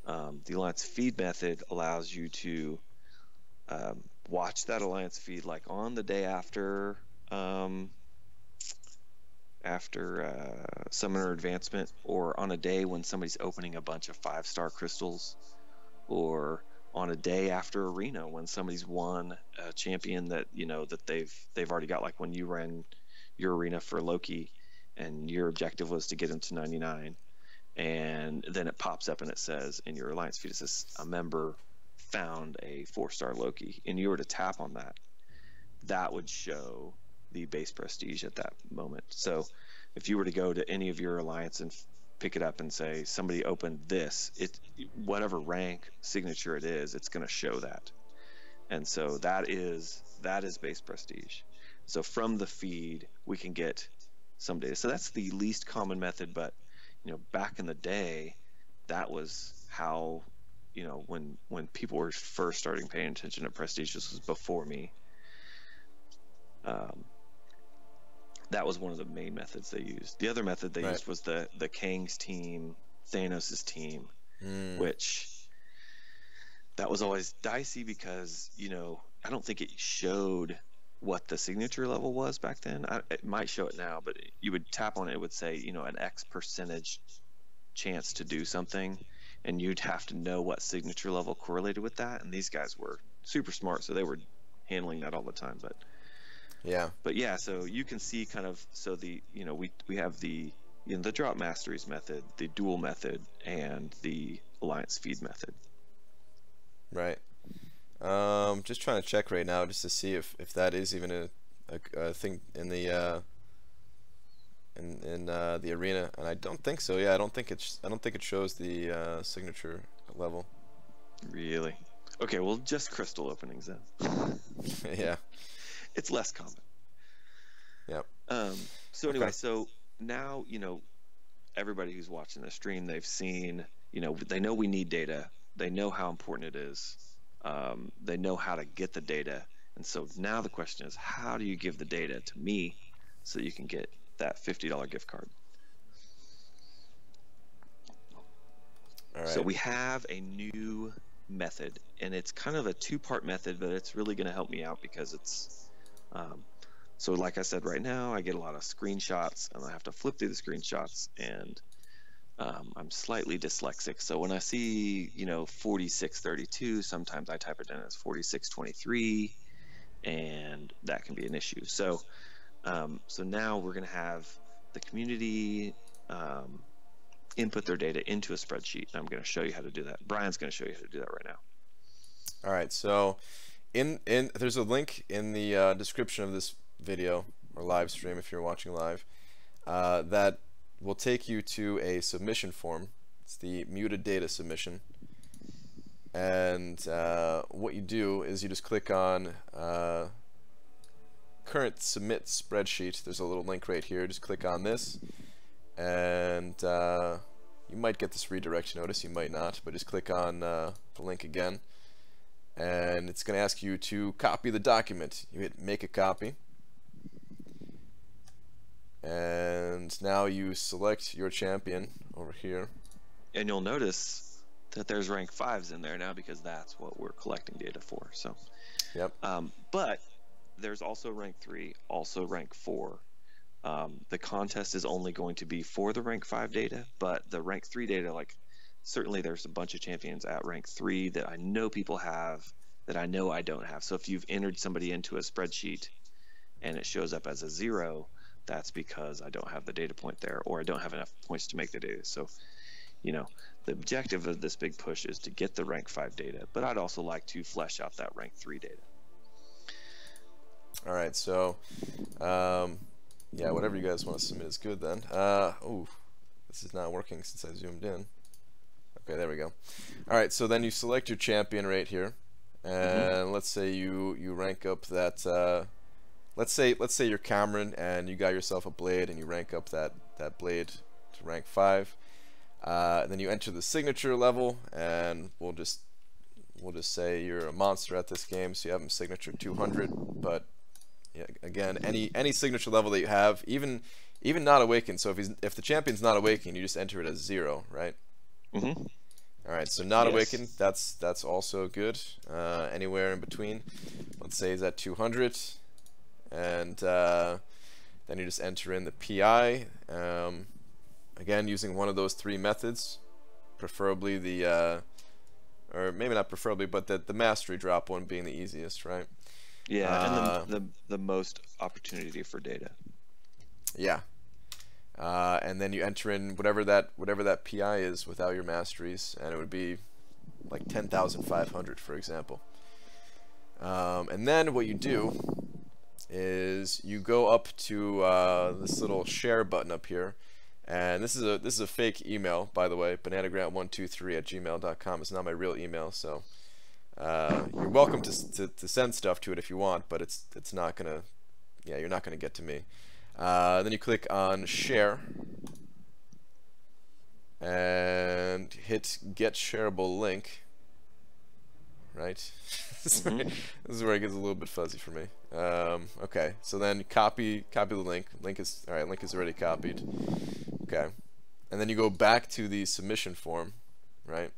the Alliance Feed method allows you to watch that alliance feed like on the day after summoner advancement, or on a day when somebody's opening a bunch of 5-star crystals, or on a day after arena when somebody's won a champion that that they've already got, like when you ran your arena for Loki and your objective was to get him to 99, and then it pops up and it says in your alliance feed, it says a member found a 4-star Loki, and you were to tap on that, that would show the base prestige at that moment. So if you were to go to any of your alliance and pick it up and say somebody opened this, whatever rank signature it is, it's going to show that. And so that is base prestige. So from the feed we can get some data. So that's the least common method, but back in the day, that was how, when people were first starting paying attention to prestige, this was before me. That was one of the main methods they used. The other method they used was the Kang's team, Thanos' team, which that was always dicey because, I don't think it showed what the signature level was back then. It might show it now, but you would tap on it, it would say, an X percentage chance to do something, and you'd have to know what signature level correlated with that. And these guys were super smart, so they were handling that all the time. But yeah, so you can see kind of, so we have the the drop masteries method, the dual method, and the alliance feed method. Right. Just trying to check right now just to see if that is even a thing in the the arena, and I don't think so. Yeah, I don't think it shows the signature level. Really? Okay, well, just crystal openings then. Yeah. It's less common. Yep. So anyway, so now, everybody who's watching the stream, they've seen, they know we need data. They know how important it is. They know how to get the data. And so now the question is, how do you give the data to me so you can get that $50 gift card? All right. So we have a new method, and it's kind of a two-part method, but it's really going to help me out because it's so like I said, right now I get a lot of screenshots and I have to flip through the screenshots, and I'm slightly dyslexic, so when I see 4632, sometimes I type it in as 4623, and that can be an issue. So so now we're going to have the community input their data into a spreadsheet, and I'm going to show you how to do that. Brian's going to show you how to do that right now. All right, so there's a link in the description of this video or live stream if you're watching live that will take you to a submission form. It's the muted data submission, and what you do is you just click on current submit spreadsheet. There's a little link right here. Just click on this, and you might get this redirection notice, you might not, but just click on the link again, and it's going to ask you to copy the document. You hit make a copy, and now you select your champion over here, and you'll notice that there's rank 5s in there now because that's what we're collecting data for. So yep. But there's also rank 3, also rank 4. The contest is only going to be for the rank 5 data, but the rank 3 data, like, certainly there's a bunch of champions at rank 3 that I know people have that I know I don't have. So if you've entered somebody into a spreadsheet and it shows up as a 0, that's because I don't have the data point there, or I don't have enough points to make the data. So, the objective of this big push is to get the rank 5 data, but I'd also like to flesh out that rank 3 data. All right, so yeah, whatever you guys want to submit is good then. Oh, this is not working since I zoomed in. Okay, there we go. All right, so then you select your champion right here, and let's say you rank up that. Let's say you're Cameron and you got yourself a blade and you rank up that blade to rank 5. Then you enter the signature level, and we'll just say you're a monster at this game, so you have him signature 200. But yeah, again, any signature level that you have, even not awakened. So if the champion's not awakened, you just enter it as 0, right? All right, so not awakened, that's also good. Anywhere in between, let's say is at 200, and then you just enter in the PI. Again, using one of those three methods, preferably the, or maybe not preferably, but the mastery drop one being the easiest, right? Yeah, and the most opportunity for data. Yeah. And then you enter in whatever that PI is without your masteries, and it would be like 10,500, for example. And then what you do is you go up to this little share button up here, and this is a fake email, by the way. bananagrant123@gmail.com. It's not my real email, so you're welcome to send stuff to it if you want, but it's not gonna, yeah, you're not gonna get to me. Then you click on share and hit get shareable link, right? This is where it gets a little bit fuzzy for me. Okay, so then copy the link. Link is already copied. Okay, and then you go back to the submission form, right?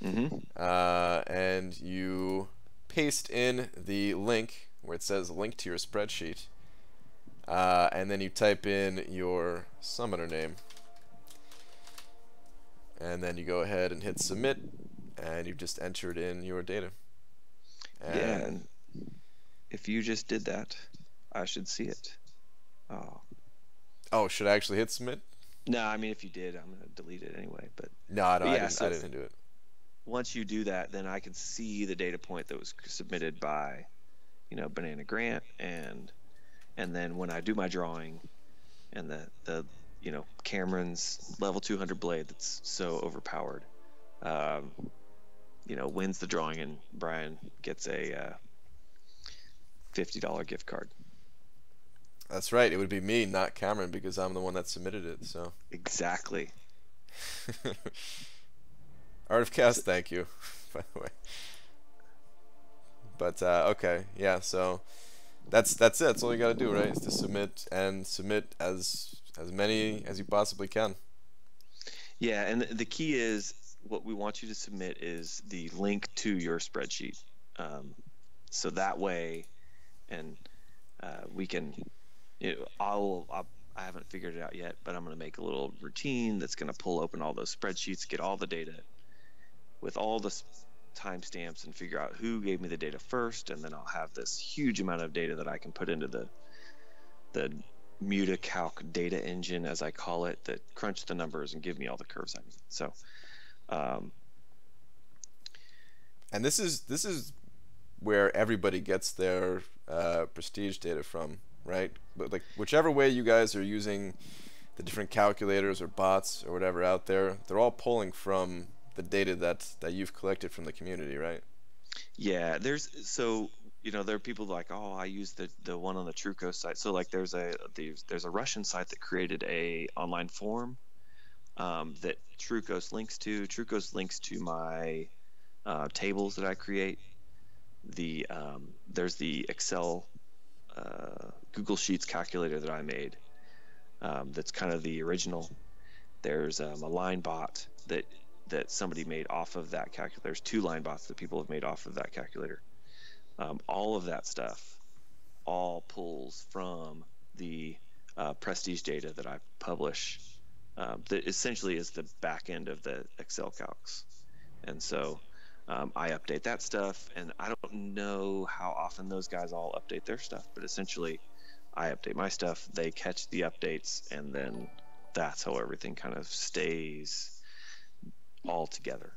And you paste in the link where it says link to your spreadsheet, and then you type in your summoner name, and then you go ahead and hit submit, and you've just entered in your data. And if you just did that, I should see it. Oh, should I actually hit submit? No, I mean, if you did, I'm gonna delete it anyway. But no, yeah, I didn't do it. Once you do that, then I can see the data point that was submitted by, Banana Grant, and then when I do my drawing, and the Cameron's level 200 blade that's so overpowered, wins the drawing, and Brian gets a $50 gift card. That's right. It would be me, not Cameron, because I'm the one that submitted it. So exactly. Art of Cast, thank you, by the way. But okay, yeah. So that's it. That's all you gotta do, right? Is to submit as many as you possibly can. Yeah, and the key is what we want you to submit is the link to your spreadsheet. So that way, and we can. I haven't figured it out yet, but I'm going to make a little routine that's going to pull open all those spreadsheets, get all the data with all the timestamps, and figure out who gave me the data first, and then I'll have this huge amount of data that I can put into the mutacalc data engine, as I call it, that crunch the numbers and give me all the curves I need. So, and this is where everybody gets their prestige data from, right? But like whichever way you guys are using the different calculators or bots or whatever out there, they're all pulling from the data that you've collected from the community, right? Yeah, there are people like, oh, I use the one on the Truco site. So like there's a Russian site that created a online forum that Trucos links to. Trucos links to my tables that I create. There's the Excel Google Sheets calculator that I made. That's kind of the original. There's a line bot that somebody made off of that calculator. There's 2 line bots that people have made off of that calculator. All of that stuff all pulls from the prestige data that I publish. That essentially is the back end of the Excel calcs. And so I update that stuff, and I don't know how often those guys all update their stuff, but essentially I update my stuff, they catch the updates, and then that's how everything kind of stays all together.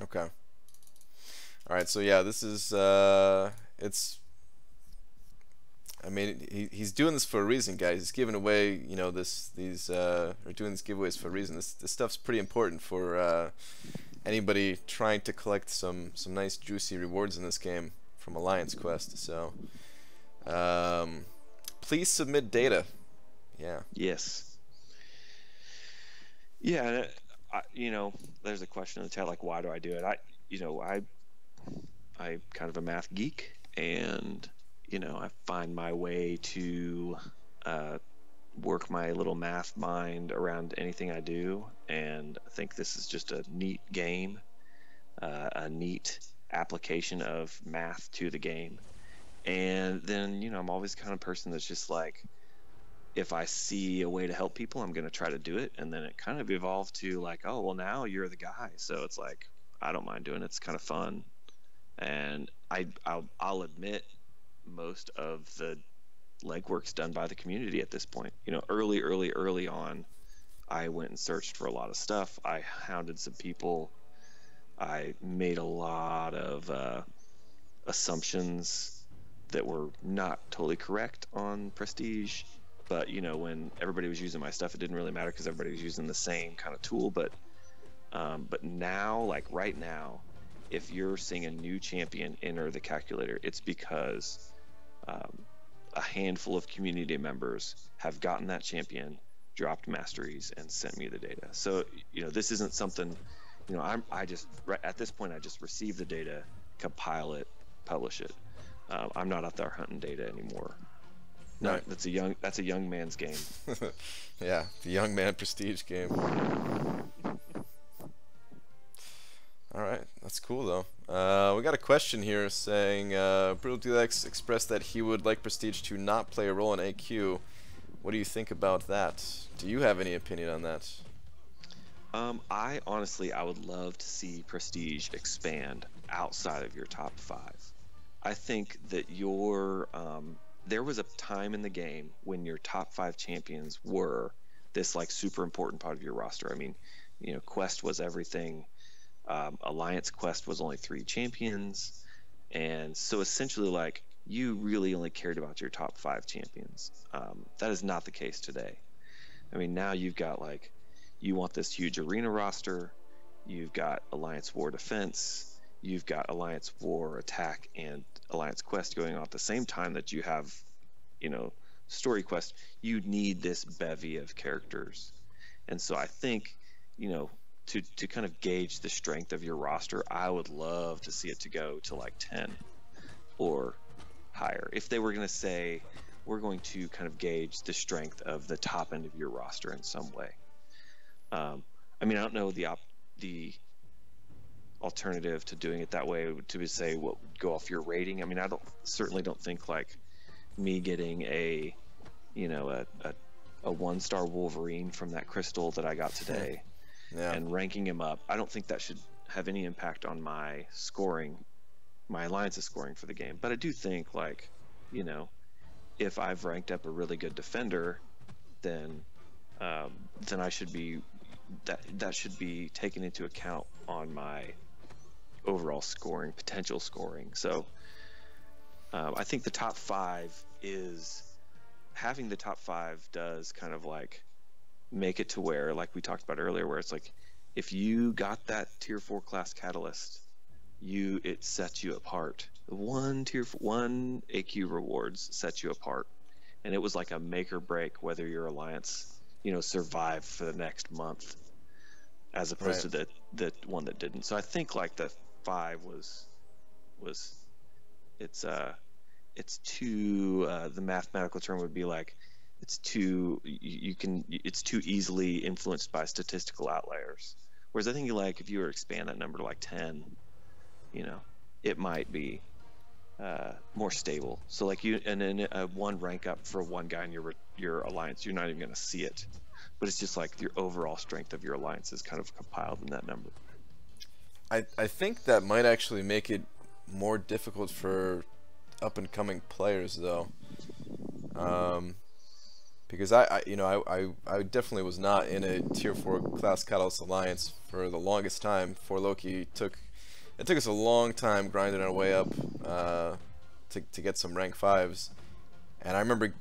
Okay. All right, so yeah, this is it's. I mean, he's doing this for a reason, guys. He's giving away, or doing these giveaways for a reason. This stuff's pretty important for anybody trying to collect some nice juicy rewards in this game from Alliance Quest. So, please submit data. Yeah. Yes. Yeah, there's a question in the chat like, why do I do it? I'm kind of a math geek, and I find my way to work my little math mind around anything I do, and I think this is just a neat game, a neat application of math to the game. And then, I'm always the kind of person that's just like, if I see a way to help people, I'm going to try to do it. And then it kind of evolved to like, oh, well, now you're the guy. So it's like, I don't mind doing it. It's kind of fun. And I'll admit most of the legwork's done by the community at this point. Early on, I went and searched for a lot of stuff. I hounded some people. I made a lot of assumptions that were not totally correct on Prestige. But, when everybody was using my stuff, it didn't really matter because everybody was using the same kind of tool. But now, like right now, if you're seeing a new champion enter the calculator, it's because a handful of community members have gotten that champion, dropped masteries, and sent me the data. So, this isn't something, at this point, I just receive the data, compile it, publish it. I'm not out there hunting data anymore. No, right. That's a young man's game. Yeah, the young man Prestige game. All right, that's cool though. We got a question here saying Brutal Deluxe expressed that he would like Prestige to not play a role in AQ. What do you think about that? Do you have any opinion on that? I would love to see Prestige expand outside of your top 5. I think that there was a time in the game when your top 5 champions were this like super important part of your roster. I mean, Quest was everything. Alliance Quest was only 3 champions, and so essentially like you really only cared about your top 5 champions. That is not the case today. I mean, now you've got like, you want this huge arena roster, you've got Alliance War Defense, you've got Alliance War Attack and Alliance Quest going on at the same time that you have, Story Quest. You need this bevy of characters. And so I think, to kind of gauge the strength of your roster, I would love to see it to go to like 10 or higher. If they were going to say, we're going to kind of gauge the strength of the top end of your roster in some way. I don't know the alternative to doing it that way to say what would go off your rating. I certainly don't think like me getting a 1-star Wolverine from that crystal that I got today and ranking him up. I don't think that should have any impact on my scoring, my alliance's scoring for the game. But I do think like, if I've ranked up a really good defender, then I should be that should be taken into account on my overall scoring, potential scoring. So I think the top 5 having the top 5 does kind of like make it to where, like we talked about earlier, where it's like if you got that tier 4 class catalyst, it sets you apart. One AQ rewards sets you apart, and it was like a make or break whether your alliance survived for the next month, as opposed to the one that didn't. So I think like the 5 it's too the mathematical term would be like it's too easily influenced by statistical outliers. Whereas I think like if you were to expand that number to like 10, it might be more stable. So like and then one rank up for one guy in your alliance, you're not even going to see it, but it's just like your overall strength of your alliance is kind of compiled in that number. I think that might actually make it more difficult for up and coming players though, because I definitely was not in a tier 4 class catalyst alliance for the longest time. Before Loki it took us a long time grinding our way up to get some rank 5s, and I remember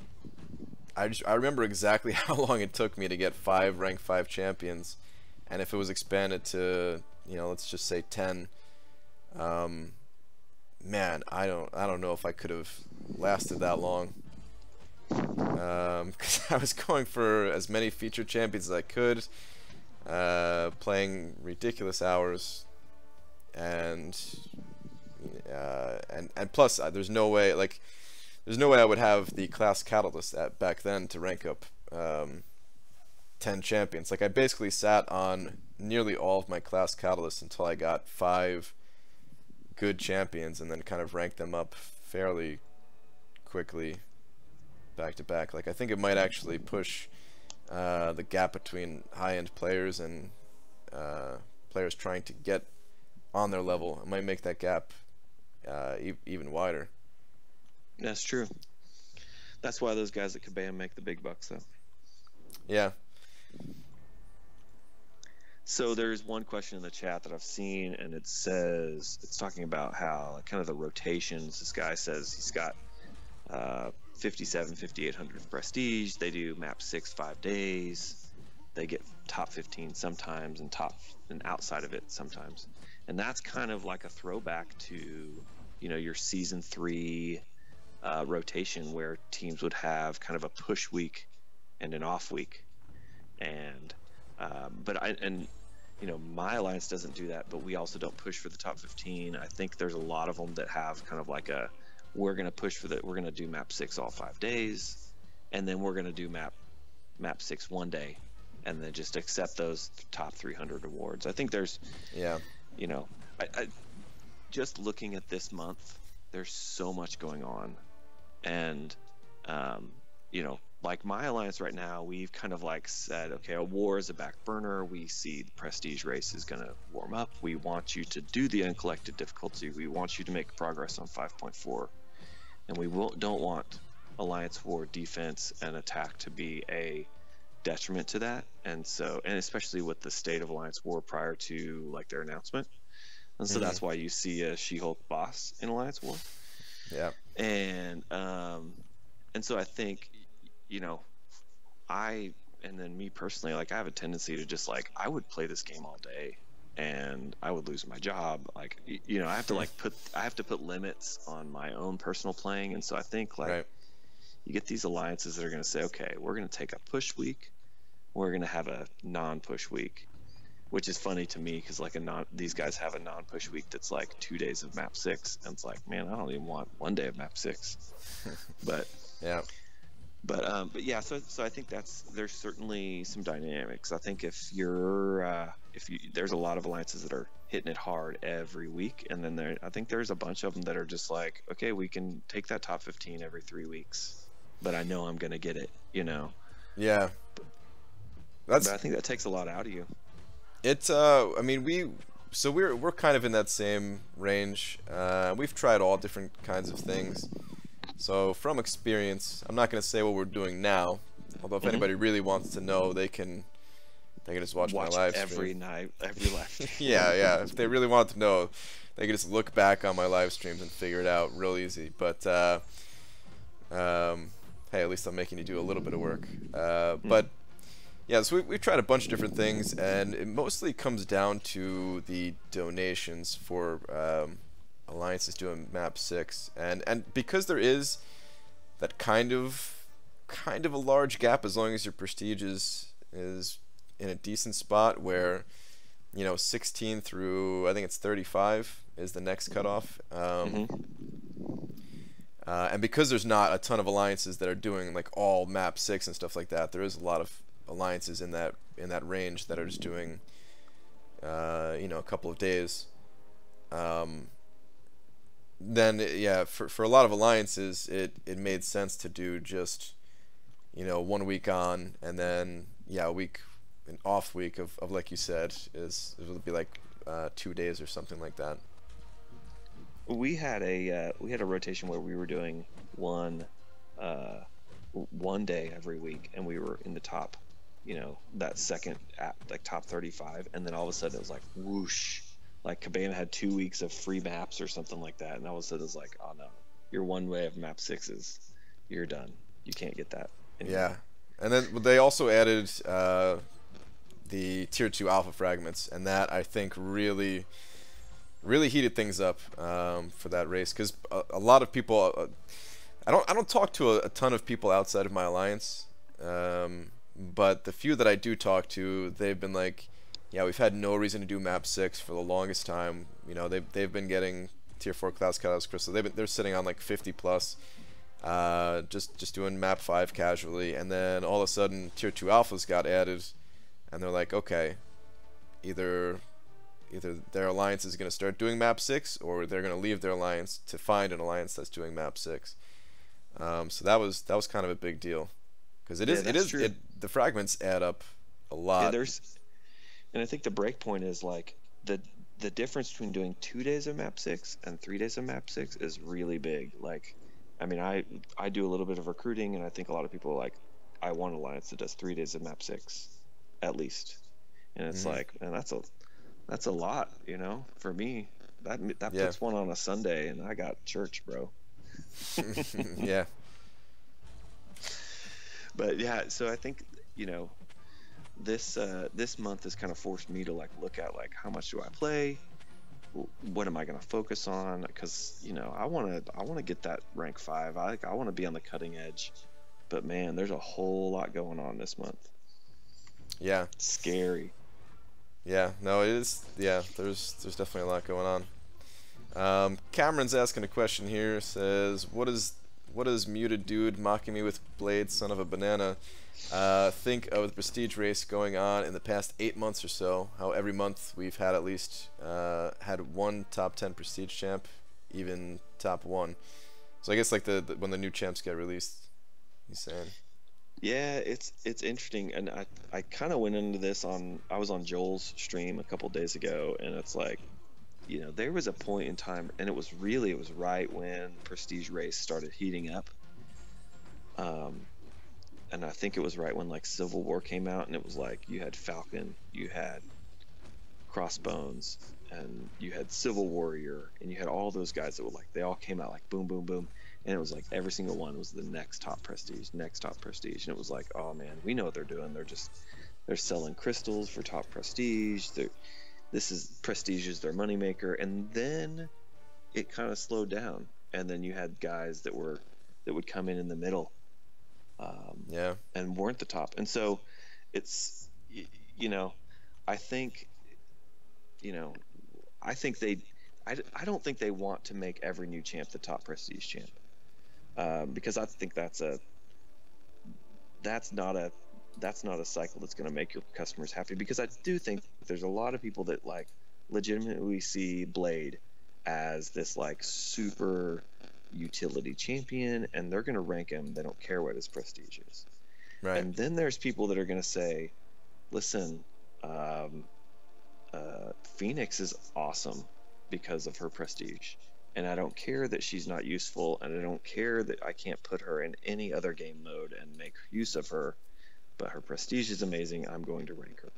exactly how long it took me to get 5 rank 5 champions, and if it was expanded to let's just say 10, man, I don't know if I could have lasted that long, because I was going for as many featured champions as I could, playing ridiculous hours, and plus there's no way I would have the class catalyst back then to rank up 10 champions. Like I basically sat on nearly all of my class catalysts until I got 5 good champions and then kind of rank them up fairly quickly back to back. Like I think it might actually push the gap between high-end players and players trying to get on their level. It might make that gap even wider. That's true. That's why those guys at Kabam make the big bucks, though. Yeah. So there's one question in the chat that I've seen, and it says, it's talking about how kind of the rotations. This guy says he's got 57, 5,800 prestige. They do map 6 5 days. They get top 15 sometimes and outside of it sometimes. And that's kind of like a throwback to, you know, your season 3 rotation where teams would have kind of a push week and an off week. And you know, my alliance doesn't do that, but we also don't push for the top 15. I think there's a lot of them that have kind of like a, we're going to push for we're going to do map 6 all 5 days, and then we're going to do map 6 one day, and then just accept those top 300 awards. I think there's, you know, I just looking at this month, there's so much going on, and you know, like my alliance right now, we've kind of like said, okay, a war is a back burner. We see the prestige race is going to warm up. We want you to do the uncollected difficulty. We want you to make progress on 5.4, and we don't want alliance war defense and attack to be a detriment to that. And so, and especially with the state of alliance war prior to like their announcement, and so that's why you see a She-Hulk boss in alliance war. Yeah. And so I think, you know, and then me personally, like I have a tendency to just like, I would play this game all day and I would lose my job. Like, you know, I have to put limits on my own personal playing. And so I think like you get these alliances that are going to say, okay, we're going to take a push week. We're going to have a non-push week, which is funny to me because like these guys have a non-push week that's like 2 days of map 6. And it's like, man, I don't even want 1 day of map 6. But yeah. But yeah, so I think there's certainly some dynamics. I think if there's a lot of alliances that are hitting it hard every week, and then I think there's a bunch of them that are just like, okay, we can take that top 15 every 3 weeks, but I know I'm gonna get it, you know. Yeah. But I think that takes a lot out of you. It's I mean we're kind of in that same range. We've tried all different kinds of things. So from experience, I'm not going to say what we're doing now, although if anybody really wants to know, they can just watch my live stream. Every night, every live stream. yeah. If they really want to know, they can just look back on my live streams and figure it out real easy. But hey, at least I'm making you do a little bit of work. But yeah, so we've tried a bunch of different things, and it mostly comes down to the donations for alliances doing map 6, and because there is that kind of a large gap, as long as your prestige is in a decent spot where, you know, 16 through I think it's 35 is the next cutoff, and because there's not a ton of alliances that are doing like all map 6 and stuff like that, there is a lot of alliances in that range that are just doing you know, a couple of days. Then yeah, for a lot of alliances, it made sense to do just, you know, 1 week on, and then yeah, an off week of like you said, it would be like 2 days or something like that. We had a rotation where we were doing one day every week, and we were in the top, you know, that second like top 35, and then all of a sudden it was like whoosh. Like Kabam had 2 weeks of free maps or something like that, and all of a sudden it was like, oh no, your 1 way of map 6s, you're done. You can't get that anymore. Yeah, and then they also added the tier 2 alpha fragments, and that I think really heated things up for that race, because a lot of people, I don't talk to a ton of people outside of my alliance, but the few that I do talk to, they've been like, yeah, we've had no reason to do map 6 for the longest time. You know, they've been getting tier 4 class cutouts crystal. They're sitting on like 50 plus, just doing map 5 casually, and then all of a sudden tier 2 alphas got added, and they're like, okay, either either their alliance is going to start doing map 6, or they're going to leave their alliance to find an alliance that's doing map 6. So that was kind of a big deal, because the fragments add up a lot. Yeah, and I think the break point is like the difference between doing 2 days of map 6 and 3 days of map 6 is really big. Like, I mean, I do a little bit of recruiting, and I think a lot of people are like, I want an alliance that does 3 days of map 6 at least, and it's like, man, that's a lot, you know, for me. That puts one on a Sunday, and I got church, bro. Yeah. But yeah, so I think, you know, this month has kind of forced me to like look at like, how much do I play, what am I going to focus on, because, you know, I want to get that rank 5. I want to be on the cutting edge, but man, there's a whole lot going on this month. Yeah, scary. Yeah, no, it is. Yeah, there's definitely a lot going on. Cameron's asking a question here. Says, what is muted dude mocking me with blade, son of a banana? Think of the prestige race going on in the past 8 months or so. How every month we've had at least had one top 10 prestige champ, even top 1. So I guess like when the new champs get released, he's saying. Yeah, it's interesting, and I kind of went into this I was on Joel's stream a couple days ago, and it's like, you know, there was a point in time, and it was right when prestige race started heating up. And I think it was right when like Civil War came out, and it was like you had Falcon, you had Crossbones, and you had Civil Warrior, and you had all those guys that were like, they all came out like boom, boom, boom. And it was like every single one was the next top prestige. And it was like, oh man, we know what they're doing. They're selling crystals for top prestige. Prestige is their moneymaker. And then it kind of slowed down. And then you had guys that would come in the middle, and weren't the top. And so it's, you know, I think I don't think they want to make every new champ the top prestige champ. Because I think that's not a cycle that's going to make your customers happy, because I do think there's a lot of people that like legitimately see Blade as this like super utility champion, and they're going to rank him. They don't care what his prestige is. Right. And then there's people that are going to say, listen, Phoenix is awesome because of her prestige. And I don't care that she's not useful, and I don't care that I can't put her in any other game mode and make use of her, but her prestige is amazing. I'm going to rank her.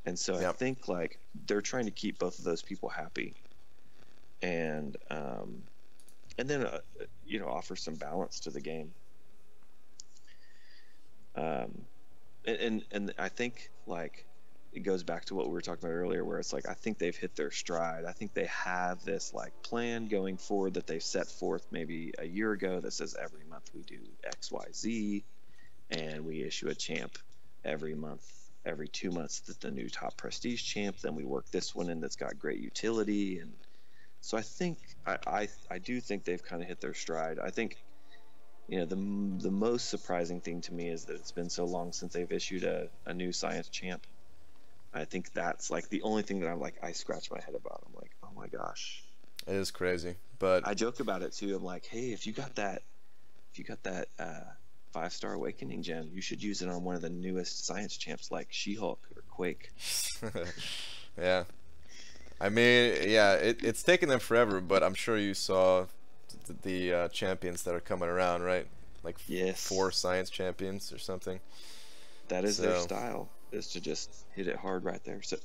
And so I think like they're trying to keep both of those people happy, and then you know, offer some balance to the game. And I think like it goes back to what we were talking about earlier, where it's like, I think they've hit their stride. I think they have this like plan going forward that they've set forth maybe a year ago that says every month we do X, Y, Z, and we issue a champ every month, every 2 months that the new top prestige champ. Then we work this one in that's got great utility. And so I think I do think they've kind of hit their stride. I think, you know, the most surprising thing to me is that it's been so long since they've issued a new science champ. I think that's like the only thing that I'm like, I scratch my head about. I'm like, oh my gosh, it is crazy. But I joke about it too. I'm like, hey, if you got that 5-star awakening gem, you should use it on one of the newest science champs like She-Hulk or Quake. Yeah, I mean, yeah, it's taken them forever, but I'm sure you saw the champions that are coming around, right? Like 4 science champions or something. That is their style, is to just hit it hard right there. So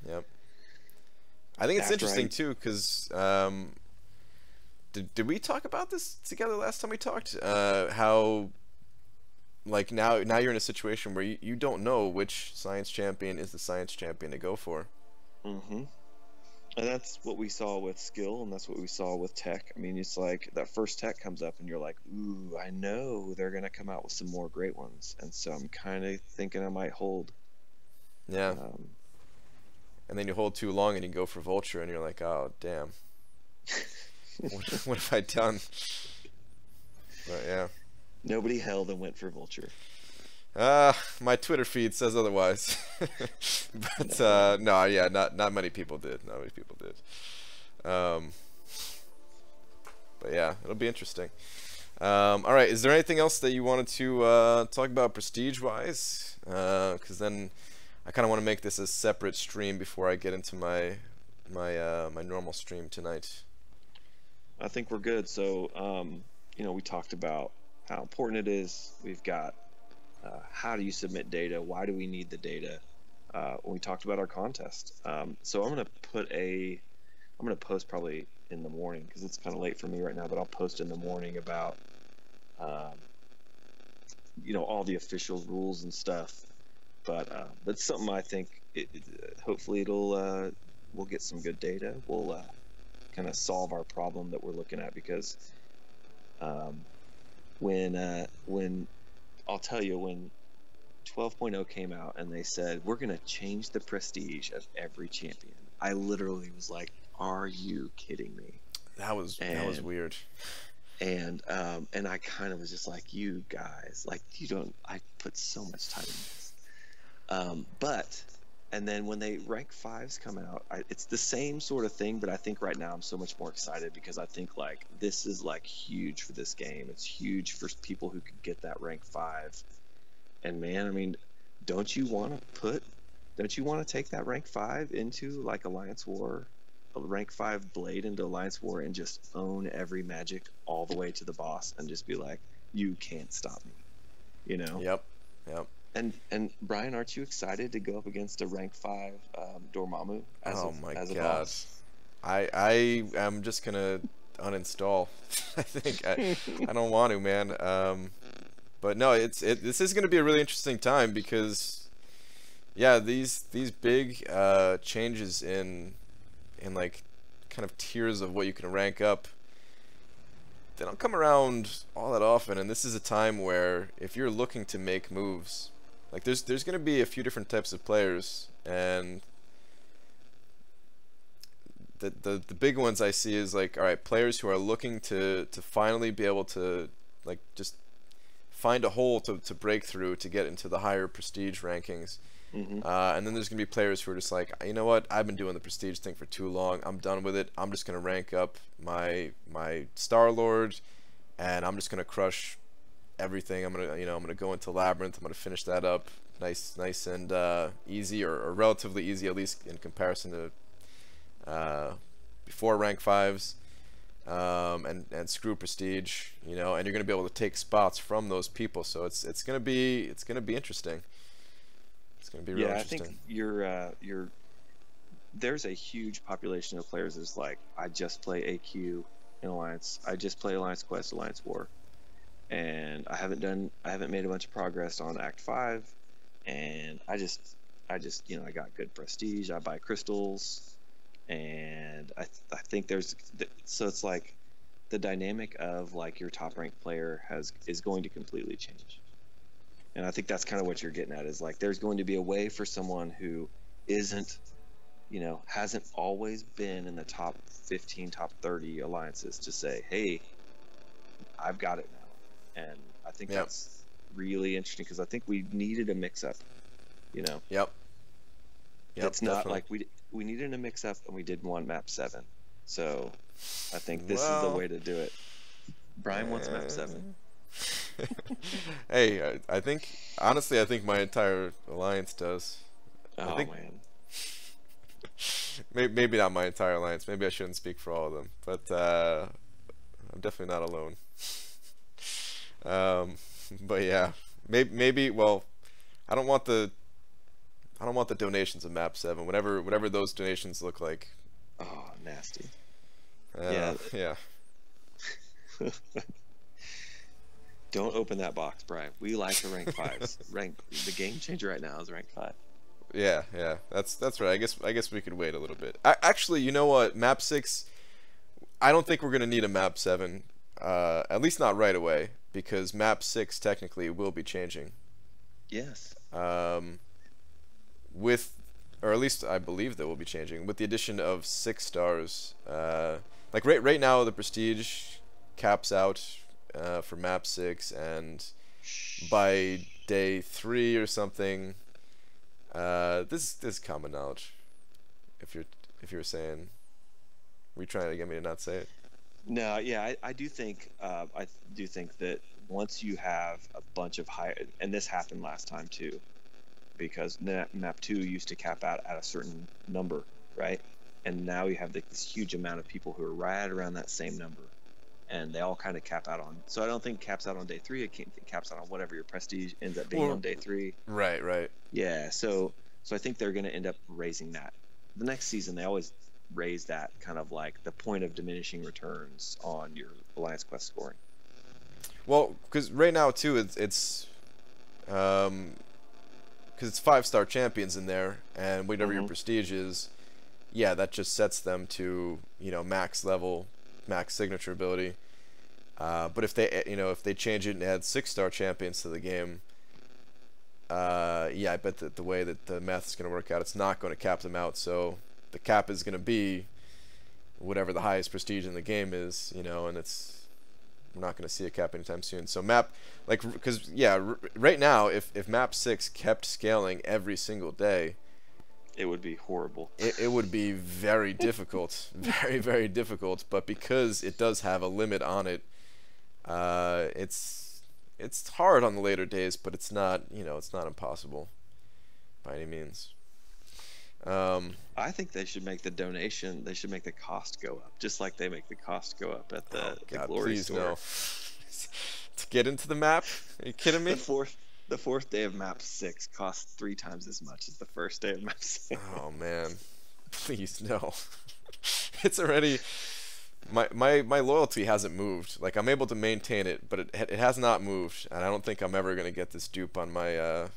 yep, I think it's interesting too, because did we talk about this together last time we talked? How like now you're in a situation where you don't know which science champion is the science champion to go for. Mm-hmm. And that's what we saw with skill, and that's what we saw with tech. I mean, it's like that first tech comes up and you're like, ooh, I know they're going to come out with some more great ones. And so I'm kind of thinking I might hold. Yeah. And then you hold too long and you go for Vulture and you're like, oh, damn. what have I done? But yeah. Nobody held and went for Vulture. My Twitter feed says otherwise. But no, yeah, not many people did. Not many people did. But yeah, it'll be interesting. All right, is there anything else that you wanted to talk about prestige-wise? Because then I kind of want to make this a separate stream before I get into my normal stream tonight. I think we're good. So, you know, we talked about how important it is. We've got how do you submit data? Why do we need the data? We talked about our contest. So I'm gonna post probably in the morning because it's kind of late for me right now, but I'll post in the morning about you know, all the official rules and stuff. But that's something I think hopefully we'll get some good data. We'll kind of solve our problem that we're looking at, because when I'll tell you, when 12.0 came out and they said we're going to change the prestige of every champion, I literally was like, are you kidding me? That was weird. And I kind of was just like, you guys, like, you don't, I put so much time in this. But and then when they rank 5s come out, it's the same sort of thing, but I think right now I'm so much more excited because I think like this is like huge for this game. It's huge for people who could get that rank 5. And man, I mean, don't you want to take that rank 5 into like Alliance War, a rank 5 Blade into Alliance War, and just own every magic all the way to the boss and just be like, you can't stop me, you know? Yep. And Brian, aren't you excited to go up against a rank 5 Dormammu as a boss? I am just gonna uninstall. I think I don't want to, man. But no, this is gonna be a really interesting time because, yeah, these big changes in like kind of tiers of what you can rank up, they don't come around all that often, and this is a time where if you're looking to make moves, like there's going to be a few different types of players, and the big ones I see is like, all right, players who are looking to finally be able to like just find a hole to break through to get into the higher prestige rankings. Mm-hmm. And then there's gonna be players who are just like, you know what, I've been doing the prestige thing for too long, I'm done with it, I'm just gonna rank up my Star Lord, and I'm just gonna crush everything. I'm gonna go into Labyrinth, I'm gonna finish that up nice and easy, or relatively easy, at least in comparison to before rank 5s, and screw prestige, you know, and you're gonna be able to take spots from those people. So it's gonna be interesting. It's gonna be real interesting. I think you're there's a huge population of players that's like, I just play AQ in Alliance, I just play Alliance Quest, Alliance War, and I haven't made a bunch of progress on Act 5, and I just you know, I got good prestige, I buy crystals, and I think so it's like the dynamic of like your top ranked player is going to completely change. And I think that's kind of what you're getting at, is like there's going to be a way for someone who isn't, you know, hasn't always been in the top 15, top 30 alliances to say, hey, I've got it now. And I think that's really interesting, because I think we needed a mix-up, you know. Yep. It's not like we needed a mix-up and we didn't want map 7. So I think this is the way to do it. Brian wants map 7. Hey, I think honestly, I think my entire alliance does. Oh man. Maybe not my entire alliance. Maybe I shouldn't speak for all of them, but I'm definitely not alone. But yeah, maybe. Well, I don't want the donations of map 7. Whatever those donations look like. Oh, nasty. Yeah. Don't open that box, Brian. We like the rank 5s. The game changer right now is rank 5. Yeah, that's right. I guess we could wait a little bit. Actually, you know what? Map 6, I don't think we're gonna need a map 7. At least not right away, because map 6 technically will be changing. Yes. Or at least I believe that will be changing with the addition of 6 stars. Like right now, the prestige caps out for map 6, and by day 3 or something. This is common knowledge. If you're saying, were you trying to get me to not say it? No, yeah, I do think that once you have a bunch of high, and this happened last time too, because map 2 used to cap out at a certain number, right? And now you have this huge amount of people who are right around that same number, and they all kind of cap out on. So I don't think it caps out on day 3. It caps out on whatever your prestige ends up being on day 3. Right. Yeah. So I think they're going to end up raising that. The next season they always raise that, kind of like the point of diminishing returns on your Alliance Quest scoring. Well, because right now too, it's because it's 5-star champions in there, and whatever your prestige is, yeah, that just sets them to, you know, max level, max signature ability. But if they change it and add 6-star champions to the game, yeah, I bet that the way that the math is going to work out, it's not going to cap them out. So the cap is going to be whatever the highest prestige in the game is, you know, and we're not going to see a cap anytime soon. So map, like, because yeah, right now, if map 6 kept scaling every single day, it would be horrible. It would be very difficult, very, very difficult. But because it does have a limit on it, it's hard on the later days, but it's not, you know, it's not impossible by any means. I think they should make the donation. They should make the cost go up, just like they make the cost go up at the Glory please store. No. To get into the map? Are you kidding me? The fourth day of map 6 costs 3 times as much as the first day of map 6. Oh man, please no. It's already my loyalty hasn't moved. Like, I'm able to maintain it, but it has not moved, and I don't think I'm ever gonna get this dupe on my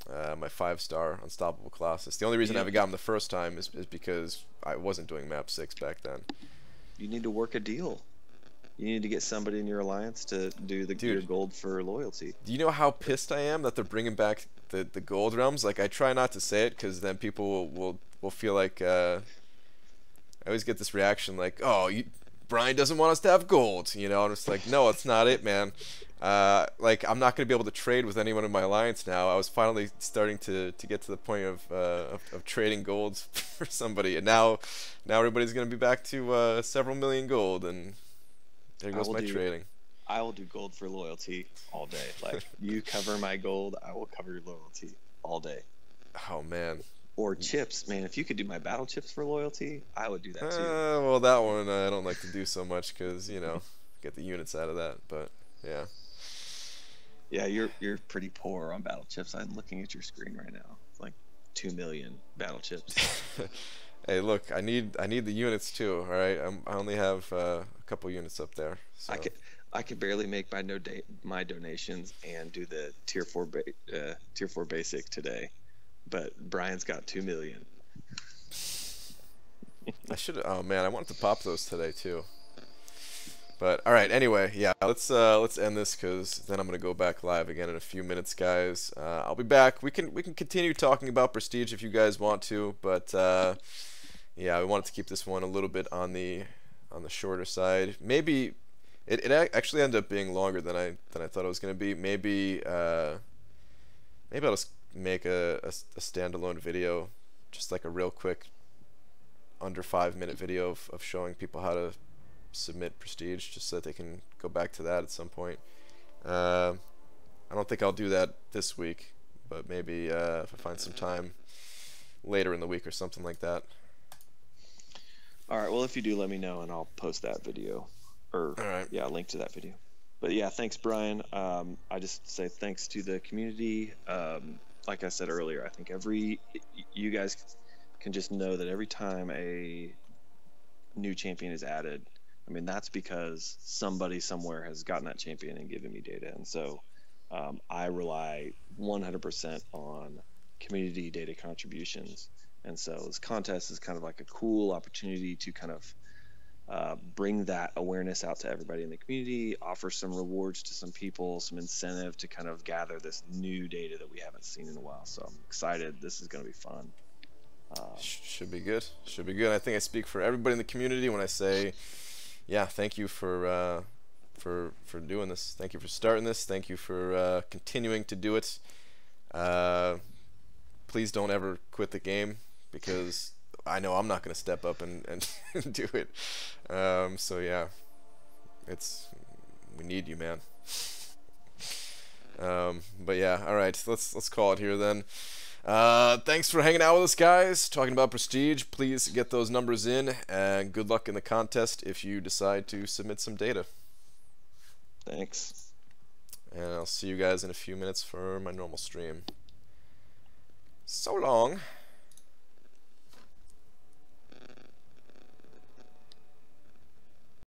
my 5-star unstoppable Colossus. The only reason I haven't gotten the first time is because I wasn't doing map 6 back then. You need to work a deal. You need to get somebody in your alliance to do your gold for loyalty. Do you know how pissed I am that they're bringing back the gold realms? Like, I try not to say it because then people will feel like I always get this reaction like, oh, Brian doesn't want us to have gold, you know? And it's like, no, it's not it, man. Like, I'm not going to be able to trade with anyone in my alliance now. I was finally starting to get to the point of trading gold for somebody, and now everybody's going to be back to several million gold, and there goes my trading. I will do gold for loyalty all day. Like, you cover my gold, I will cover your loyalty all day. Oh man. Or chips, man. If you could do my battle chips for loyalty, I would do that too. Well, that one I don't like to do so much because, you know, get the units out of that. But yeah. Yeah, you're pretty poor on battle chips. I'm looking at your screen right now. It's like 2 million battle chips. Hey, look, I need the units too. All right, I only have a couple units up there. So. I could barely make my donations and do the tier 4 basic today, but Brian's got 2 million. I should. Oh man, I wanted to pop those today too. But all right, anyway, yeah, let's end this because then I'm gonna go back live again in a few minutes, guys. I'll be back. We can continue talking about Prestige if you guys want to, but yeah, we wanted to keep this one a little bit on the shorter side. Maybe it actually ended up being longer than I thought it was gonna be. Maybe I'll just make a standalone video, just like a real quick under 5-minute video of showing people how to submit Prestige, just so that they can go back to that at some point. I don't think I'll do that this week, but maybe if I find some time later in the week or something like that. Alright, well, if you do, let me know and I'll post that video, or yeah, link to that video. But yeah, thanks, Brian. I just say thanks to the community. Like I said earlier, I think you guys can just know that every time a new champion is added, I mean, that's because somebody somewhere has gotten that champion and given me data. And so I rely 100% on community data contributions. And so this contest is kind of like a cool opportunity to kind of bring that awareness out to everybody in the community, offer some rewards to some people, some incentive to kind of gather this new data that we haven't seen in a while. So I'm excited. This is going to be fun. Should be good. Should be good. I think I speak for everybody in the community when I say, yeah, thank you for for doing this. Thank you for starting this. Thank you for continuing to do it. Please don't ever quit the game, because I know I'm not going to step up and do it. So yeah, we need you, man. But yeah, all right, let's call it here then. Thanks for hanging out with us, guys, talking about Prestige. Please get those numbers in, and good luck in the contest if you decide to submit some data. Thanks. And I'll see you guys in a few minutes for my normal stream. So long.